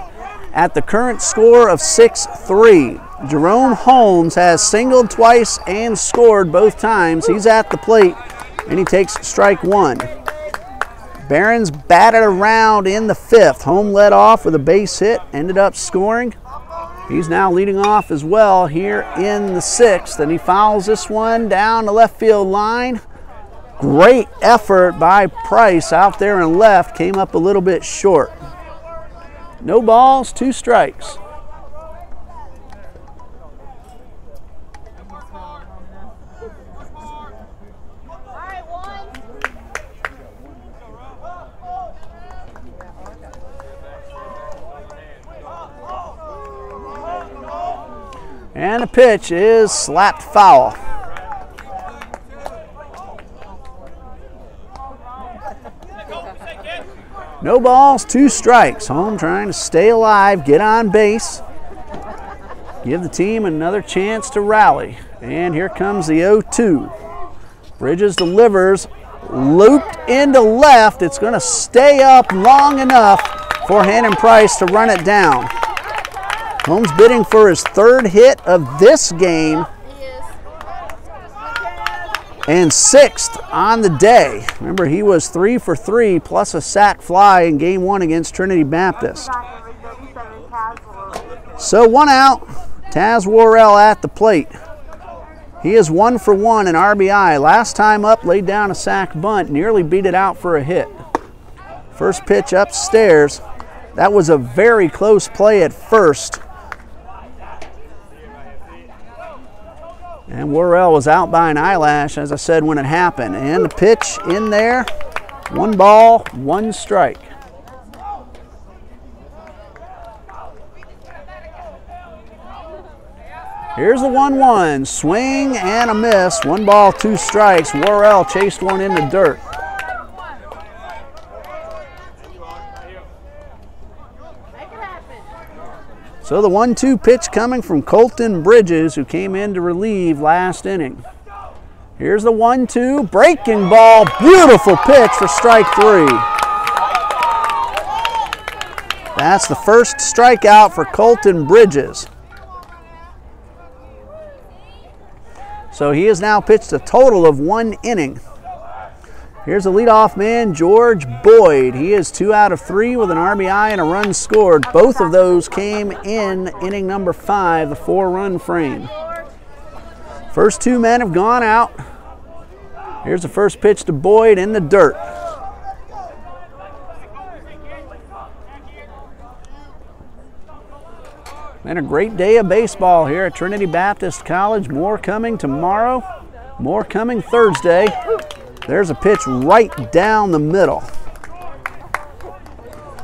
at the current score of 6-3. Jerome Holmes has singled twice and scored both times. He's at the plate and he takes strike 1. Barons batted around in the 5th. Holmes led off with a base hit, ended up scoring. He's now leading off as well here in the 6th, and he fouls this one down the left field line. Great effort by Price out there in left, came up a little bit short. No balls, 2 strikes. And the pitch is slapped foul. No balls, 2 strikes. Holmes trying to stay alive, get on base, give the team another chance to rally. And here comes the 0-2. Bridges delivers, looped into left. It's going to stay up long enough for Hannon Price to run it down. Holmes bidding for his 3rd hit of this game and 6th on the day. Remember, he was 3 for 3 plus a sac fly in game 1 against Trinity Baptist. So 1 out, Taz Worrell at the plate. He is 1 for 1 in RBI. Last time up, laid down a sac bunt, nearly beat it out for a hit. First pitch upstairs. That was a very close play at first. And Worrell was out by an eyelash, as I said, when it happened. And the pitch in there, 1 ball, 1 strike. Here's the 1-1, swing and a miss. 1 ball, 2 strikes. Worrell chased one in the dirt. So the 1-2 pitch coming from Colton Bridges, who came in to relieve last inning. Here's the 1-2, breaking ball, beautiful pitch for strike 3. That's the first strikeout for Colton Bridges. So he has now pitched a total of 1 inning. Here's the leadoff man, George Boyd. He is 2 out of 3 with an RBI and a run scored. Both of those came in inning number 5, the 4-run frame. First 2 men have gone out. Here's the first pitch to Boyd in the dirt. And a great day of baseball here at Trinity Baptist College. More coming tomorrow, more coming Thursday. There's a pitch right down the middle.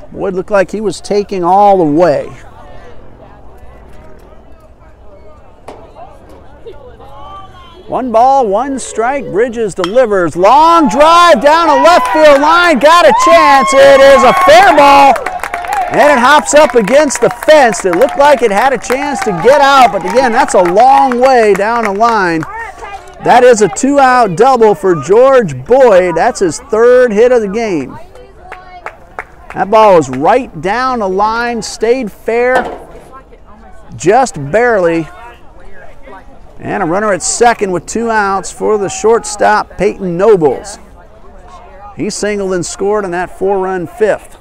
Boyd looked like he was taking all the way. One ball, 1 strike. Bridges delivers. Long drive down a left field line. Got a chance. It is a fair ball. And it hops up against the fence. It looked like it had a chance to get out, but again, that's a long way down the line. That is a 2-out double for George Boyd. That's his 3rd hit of the game. That ball was right down the line, stayed fair, just barely. And a runner at second with 2 outs for the shortstop, Peyton Nobles. He singled and scored on that 4-run 5th.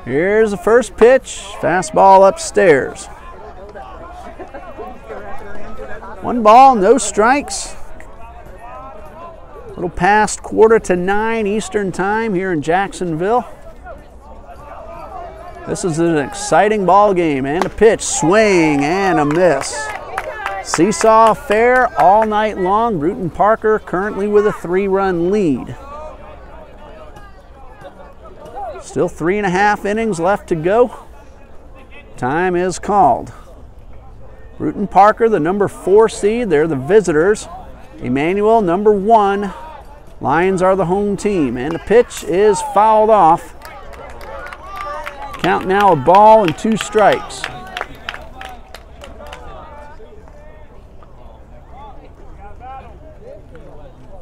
Here's the first pitch, fastball upstairs. 1 ball, no strikes. A little past 8:45 Eastern time here in Jacksonville. This is an exciting ball game, and a pitch, swing and a miss. Seesaw affair all night long. Brewton-Parker currently with a 3-run lead. Still 3.5 innings left to go. Time is called. Brewton-Parker, the number 4 seed, they're the visitors. Emmanuel, number 1. Lions are the home team, and the pitch is fouled off. Count now a ball and 2 strikes.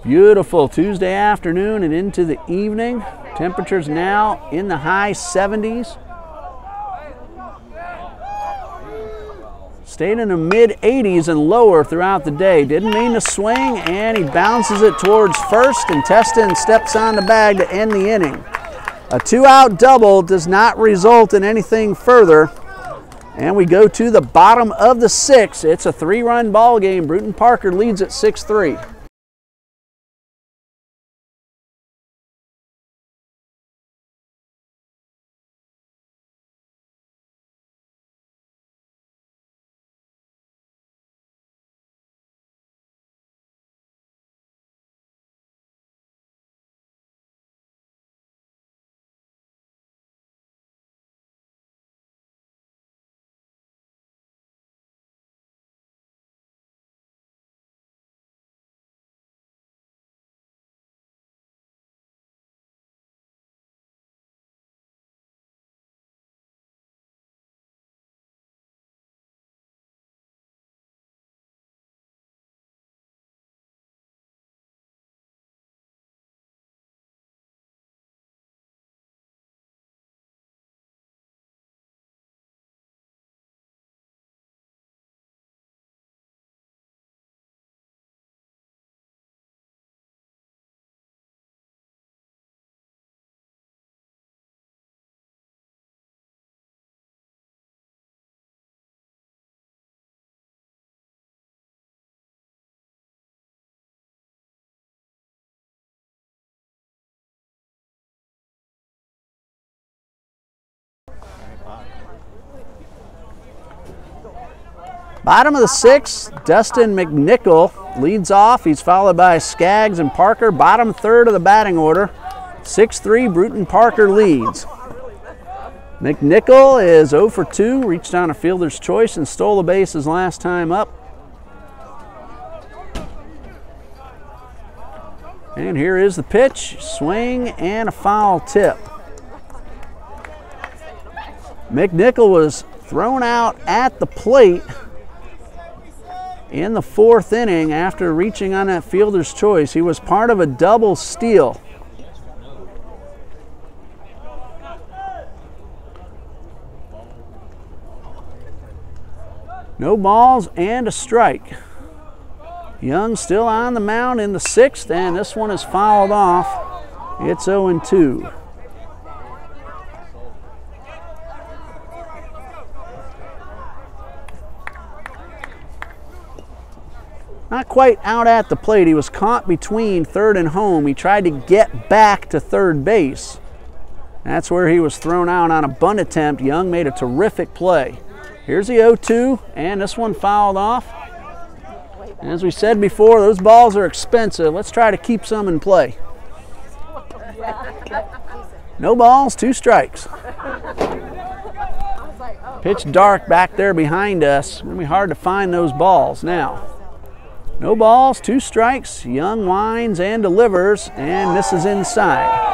Beautiful Tuesday afternoon and into the evening. Temperatures now in the high 70s. Stayed in the mid-80s and lower throughout the day. Didn't mean to swing, and he bounces it towards first, and Teston steps on the bag to end the inning. A 2-out double does not result in anything further, and we go to the bottom of the 6th. It's a 3-run ball game. Brewton-Parker leads at 6-3. Bottom of the 6th, Dustin McNichol leads off. He's followed by Skaggs and Parker. Bottom 3rd of the batting order. 6-3, Brewton-Parker leads. McNichol is 0 for 2, reached on a fielder's choice and stole the bases last time up. And here is the pitch, swing and a foul tip. McNichol was thrown out at the plate in the 4th inning after reaching on that fielder's choice. He was part of a double steal. No balls and a strike. Young still on the mound in the 6th, and this one is fouled off. It's 0-2. Not quite out at the plate. He was caught between 3rd and home. He tried to get back to 3rd base. That's where he was thrown out on a bunt attempt. Young made a terrific play. Here's the 0-2, and this one fouled off. As we said before, those balls are expensive. Let's try to keep some in play. No balls, 2 strikes. Pitch dark back there behind us. It's going to be hard to find those balls now. No balls, 2 strikes. Young winds and delivers, and misses inside.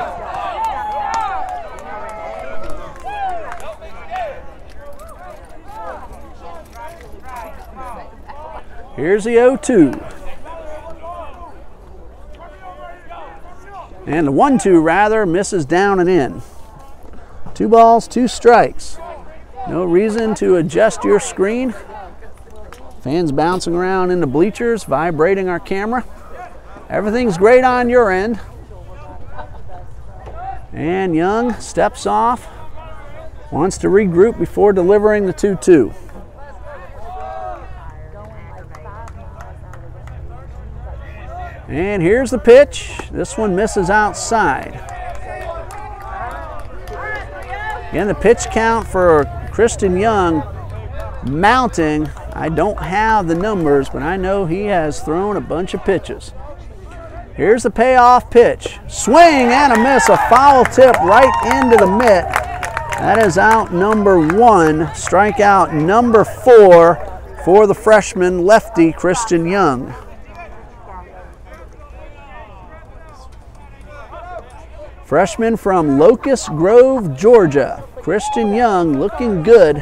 Here's the 0-2. And the 1-2 rather misses down and in. 2 balls, 2 strikes. No reason to adjust your screen. Fans bouncing around in the bleachers, vibrating our camera. Everything's great on your end. And Young steps off, wants to regroup before delivering the 2-2. And here's the pitch. This one misses outside. Again, the pitch count for Christian Young mounting. I don't have the numbers, but I know he has thrown a bunch of pitches. Here's the payoff pitch. Swing and a miss, a foul tip right into the mitt. That is out number 1, strikeout number 4 for the freshman lefty Christian Young. Freshman from Locust Grove, Georgia. Christian Young looking good.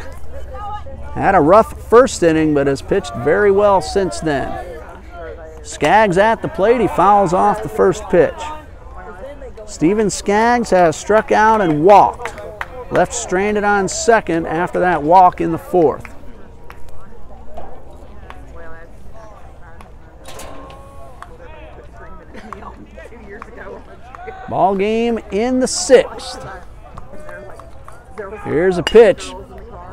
Had a rough first inning, but has pitched very well since then. Skaggs at the plate. He fouls off the first pitch. Steven Skaggs has struck out and walked. Left stranded on second after that walk in the fourth. Ball game in the sixth. Here's a pitch.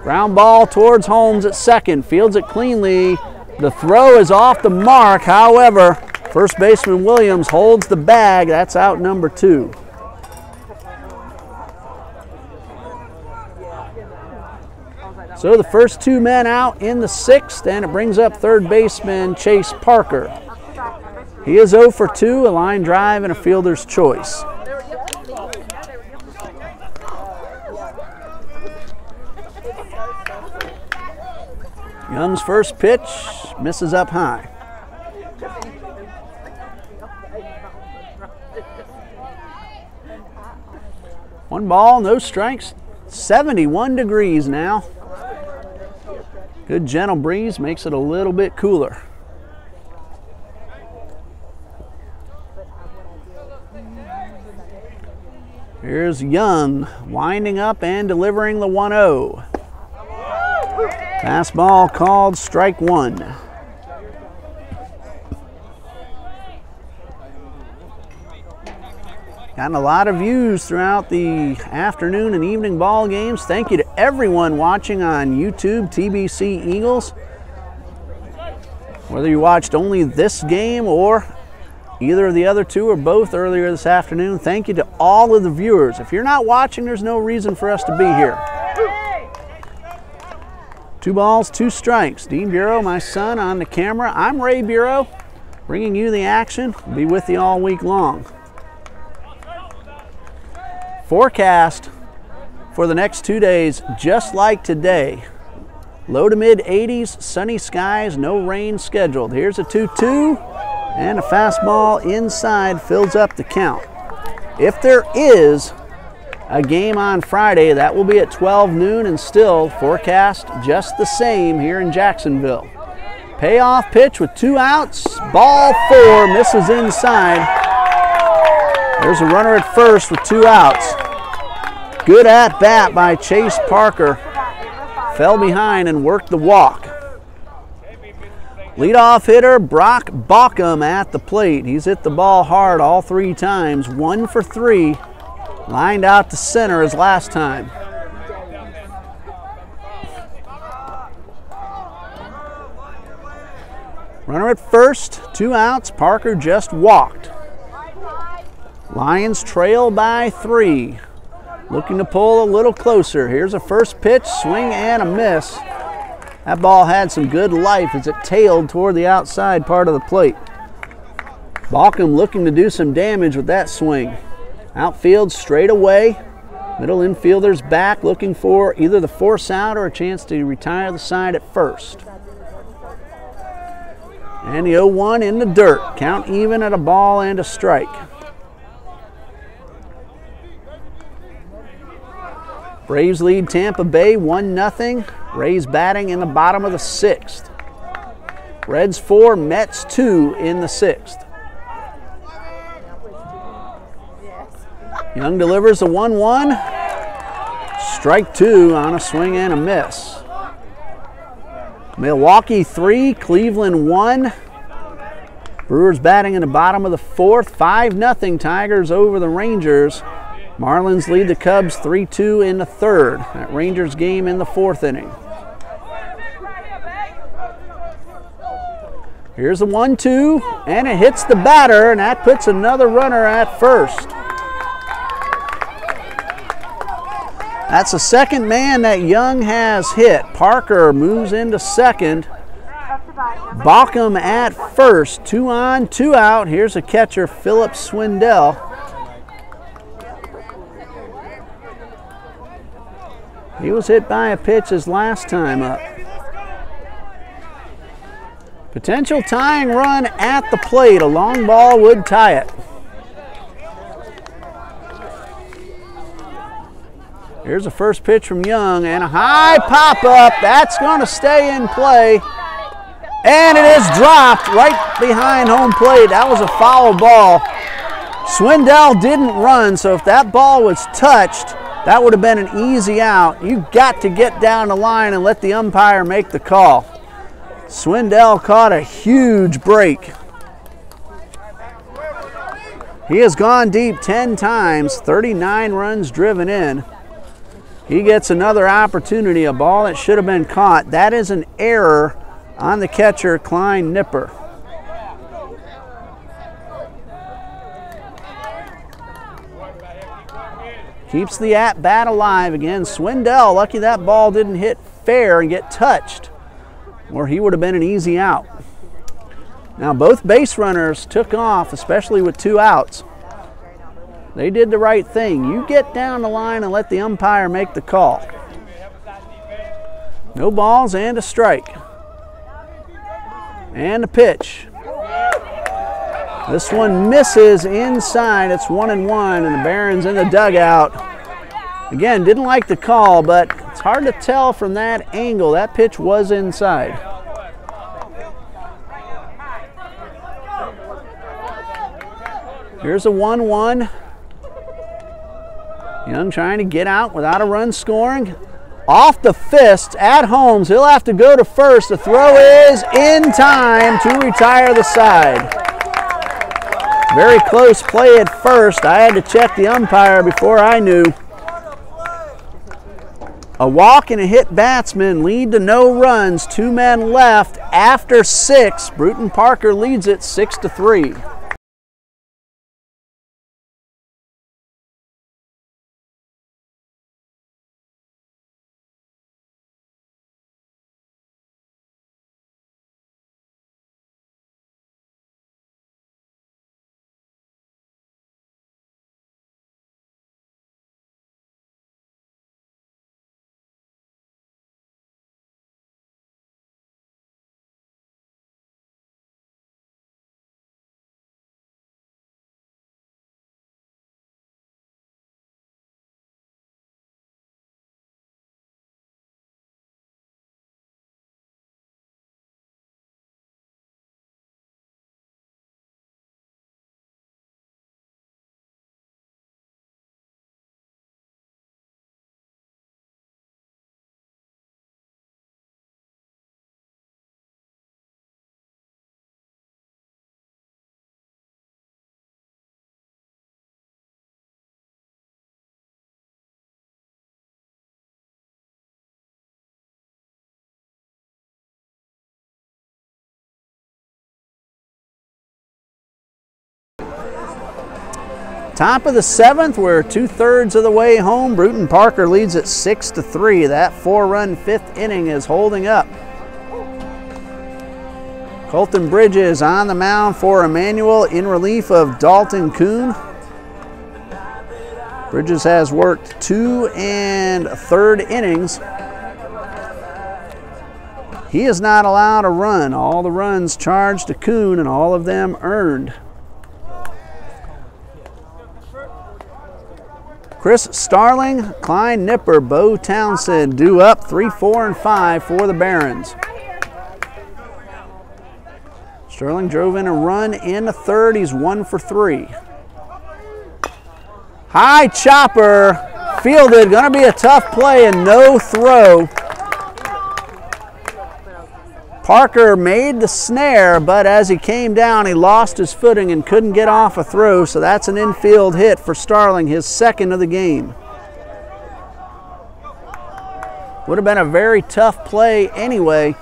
Ground ball towards Holmes at second. Fields it cleanly. The throw is off the mark. However, first baseman Williams holds the bag. That's out number 2. So the first 2 men out in the sixth, and it brings up third baseman Chase Parker. He is 0 for 2, a line drive and a fielder's choice. Young's first pitch misses up high. One ball, no strikes. 71 degrees now. Good gentle breeze makes it a little bit cooler. Here's Young winding up and delivering the 1-0. Fastball called strike 1. Gotten a lot of views throughout the afternoon and evening ball games. Thank you to everyone watching on YouTube, TBC Eagles. Whether you watched only this game or either of the other 2 or both earlier this afternoon, thank you to all of the viewers. If you're not watching, there's no reason for us to be here. 2 balls, 2 strikes. Dean Bureau, my son, on the camera. I'm Ray Bureau, bringing you the action. We'll be with you all week long. Forecast for the next 2 days, just like today. Low to mid 80s, sunny skies, no rain scheduled. Here's a 2-2, and a fastball inside fills up the count. If there is a game on Friday, that will be at 12 noon, and still forecast just the same here in Jacksonville. Payoff pitch with 2 outs, ball 4, misses inside. There's a runner at first with 2 outs. Good at bat by Chase Parker. Fell behind and worked the walk. Leadoff hitter Brock Bauckham at the plate. He's hit the ball hard all 3 times. 1 for 3. Lined out to center as last time. Runner at first, 2 outs. Parker just walked. Lions trail by 3. Looking to pull a little closer. Here's a first pitch, swing and a miss. That ball had some good life as it tailed toward the outside part of the plate. Bauckham looking to do some damage with that swing. Outfield straight away. Middle infielder's back looking for either the force out or a chance to retire the side at first. And the 0-1 in the dirt. Count even at a ball and a strike. Braves lead Tampa Bay 1-0. Rays batting in the bottom of the 6th. Reds 4, Mets 2 in the 6th. Young delivers a 1-1. Strike 2 on a swing and a miss. Milwaukee 3, Cleveland 1. Brewers batting in the bottom of the 4th. 5-0 Tigers over the Rangers. Marlins lead the Cubs 3-2 in the 3rd. That Rangers game in the 4th inning. Here's the 1-2, and it hits the batter, and that puts another runner at first. That's the second man that Young has hit. Parker moves into second. Bauckham at first. 2 on, 2 out. Here's a catcher, Philip Swindell. He was hit by a pitch his last time up. Potential tying run at the plate. A long ball would tie it. Here's the first pitch from Young, and a high pop-up. That's going to stay in play. And it is dropped right behind home plate. That was a foul ball. Swindell didn't run, so if that ball was touched, that would have been an easy out. You got to get down the line and let the umpire make the call. Swindell caught a huge break. He has gone deep 10 times, 39 runs driven in. He gets another opportunity, a ball that should have been caught. That is an error on the catcher, Klein Nipper. Keeps the at-bat alive again. Swindell, lucky that ball didn't hit fair and get touched, or he would have been an easy out. Now both base runners took off, especially with 2 outs. They did the right thing. You get down the line and let the umpire make the call. No balls and a strike. And a pitch. This one misses inside. It's 1-1, and the Barons in the dugout. Again, didn't like the call, but it's hard to tell from that angle. That pitch was inside. Here's a 1-1. Young trying to get out without a run scoring. Off the fist at Holmes. He'll have to go to first. The throw is in time to retire the side. Very close play at first. I had to check the umpire before I knew. A walk and a hit batsman lead to no runs. 2 men left after 6. Brewton-Parker leads it 6-3. Top of the 7th, we're 2/3 of the way home. Brewton-Parker leads it 6-3. That 4-run 5th inning is holding up. Colton Bridges on the mound for Emmanuel in relief of Dalton Kuhn. Bridges has worked 2 1/3 innings. He is not allowed a run. All the runs charged to Kuhn and all of them earned. Chris Starling, Klein Nipper, Bo Townsend due up 3, 4, and 5 for the Barons. Sterling drove in a run in the 3rd. He's 1 for 3. High chopper, fielded, gonna be a tough play and no throw. Parker made the snare, but as he came down, he lost his footing and couldn't get off a throw, so that's an infield hit for Starling, his 2nd of the game. Would have been a very tough play anyway.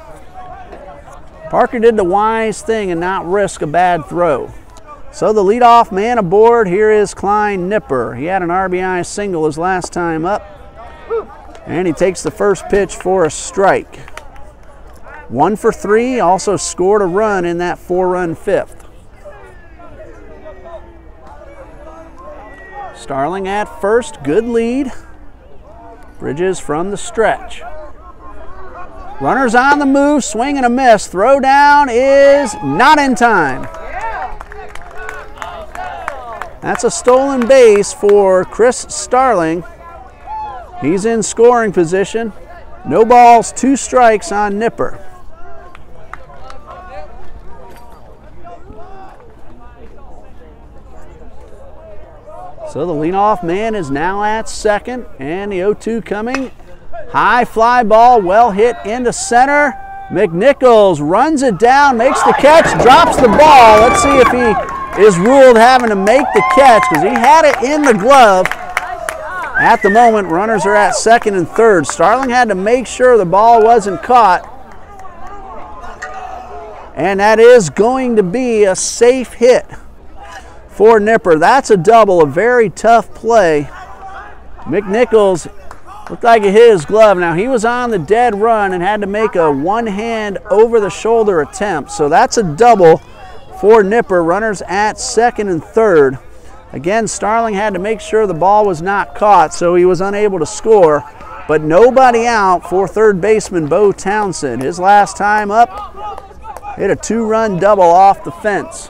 Parker did the wise thing and not risk a bad throw. So the leadoff man aboard, here is Klein Nipper. He had an RBI single his last time up, and he takes the first pitch for a strike. 1 for 3, also scored a run in that 4-run 5th. Starling at first, good lead. Bridges from the stretch. Runners on the move, swing and a miss. Throw down is not in time. That's a stolen base for Chris Starling. He's in scoring position. No balls, 2 strikes on Nipper. So the leadoff man is now at second, and the 0-2 coming. High fly ball, well hit into center. McNichols runs it down, makes the catch, drops the ball. Let's see if he is ruled having to make the catch, because he had it in the glove. At the moment, runners are at second and third. Starling had to make sure the ball wasn't caught. And that is going to be a safe hit for Nipper. That's a double, a very tough play. McNichols looked like it hit his glove. Now, he was on the dead run and had to make a one-hand over-the-shoulder attempt. So that's a double for Nipper. Runners at second and third. Again, Starling had to make sure the ball was not caught, so he was unable to score. But nobody out for third baseman Bo Townsend. His last time up, hit a 2-run double off the fence.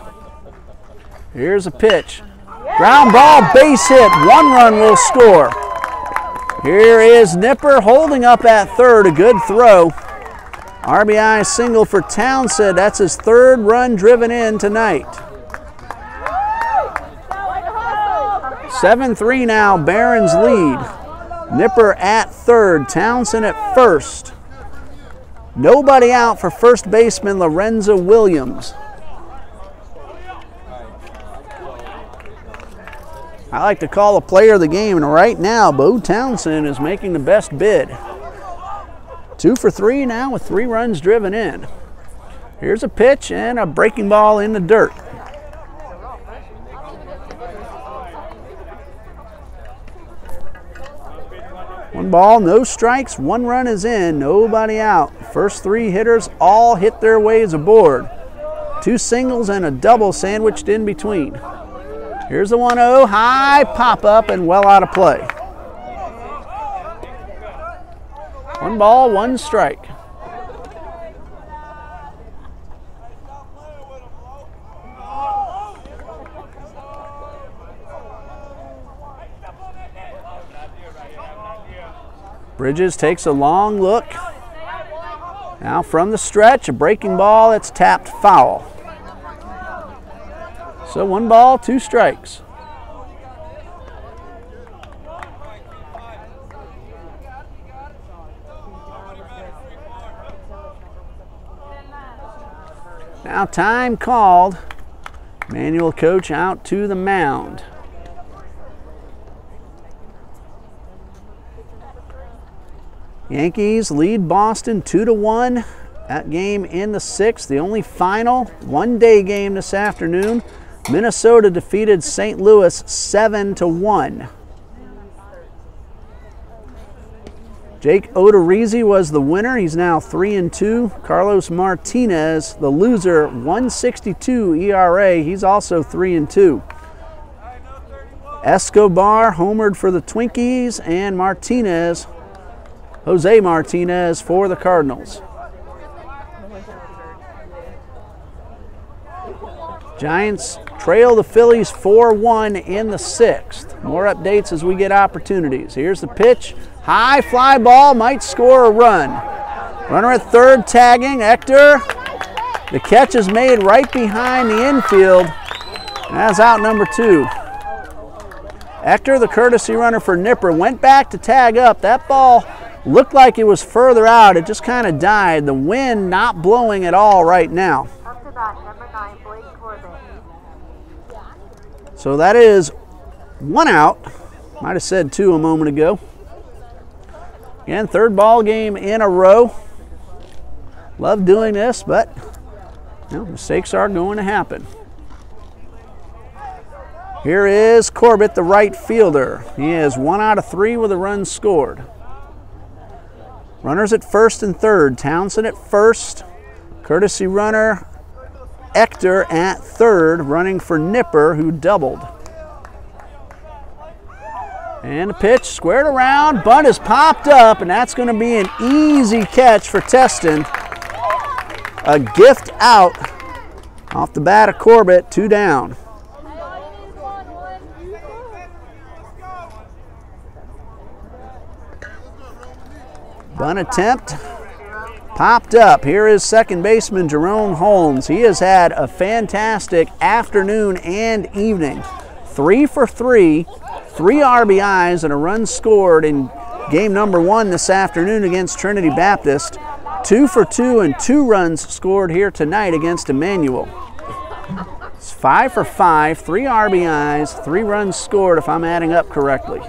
Here's a pitch. Ground ball, base hit. 1 run will score. Here is Nipper holding up at third. A good throw. RBI single for Townsend. That's his 3rd run driven in tonight. 7-3 now, Barons lead. Nipper at third, Townsend at first. Nobody out for first baseman Lorenzo Williams. I like to call a player of the game, and right now, Bo Townsend is making the best bid. 2 for 3 now with 3 runs driven in. Here's a pitch and a breaking ball in the dirt. One ball, no strikes, 1 run is in, nobody out. First 3 hitters all hit their ways aboard. 2 singles and a double sandwiched in between. Here's the 1-0, high pop up and well out of play. 1 ball, 1 strike. Bridges takes a long look. Now from the stretch, a breaking ball that's tapped foul. So 1 ball, 2 strikes. Now time called. Emmanuel coach out to the mound. Yankees lead Boston 2-1. That game in the 6th, the only final one-day game this afternoon. Minnesota defeated St. Louis 7-1. Jake Odorizzi was the winner. He's now 3-2. Carlos Martinez, the loser, 1.62 ERA. He's also 3-2. Escobar homered for the Twinkies, and Martinez, Jose Martinez, for the Cardinals. Giants trail the Phillies 4-1 in the 6th. More updates as we get opportunities. Here's the pitch. High fly ball, might score a run. Runner at third tagging, Hector. The catch is made right behind the infield. That's out number 2. Hector, the courtesy runner for Nipper, went back to tag up. That ball looked like it was further out. It just kind of died. The wind not blowing at all right now. Up to bat, number 9, Blake Corbett. So that is 1 out. Might have said 2 a moment ago. Again, 3rd ball game in a row. Love doing this, but mistakes are going to happen. Here is Corbett, the right fielder. He is 1 out of 3 with a run scored. Runners at first and third. Townsend at first. Courtesy runner Hector at third, running for Nipper, who doubled. And the pitch squared around. Bunt is popped up, and that's going to be an easy catch for Teston. A gift out off the bat of Corbett, 2 down. Bunt attempt popped up. Here is second baseman Jerome Holmes. He has had a fantastic afternoon and evening. 3 for 3, 3 RBIs and a run scored in game number 1 this afternoon against Trinity Baptist. 2 for 2 and 2 runs scored here tonight against Emmanuel. It's 5 for 5, 3 RBIs, 3 runs scored if I'm adding up correctly.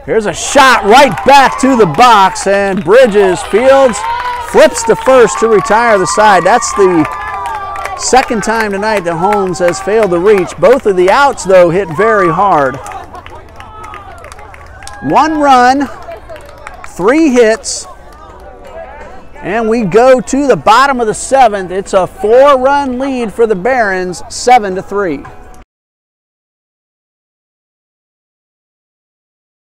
Here's a shot right back to the box, and Bridges fields, flips to first to retire the side. That's the second time tonight that Holmes has failed to reach. Both of the outs, though, hit very hard. 1 run, 3 hits, and we go to the bottom of the 7th. It's a 4-run lead for the Barons, 7-3.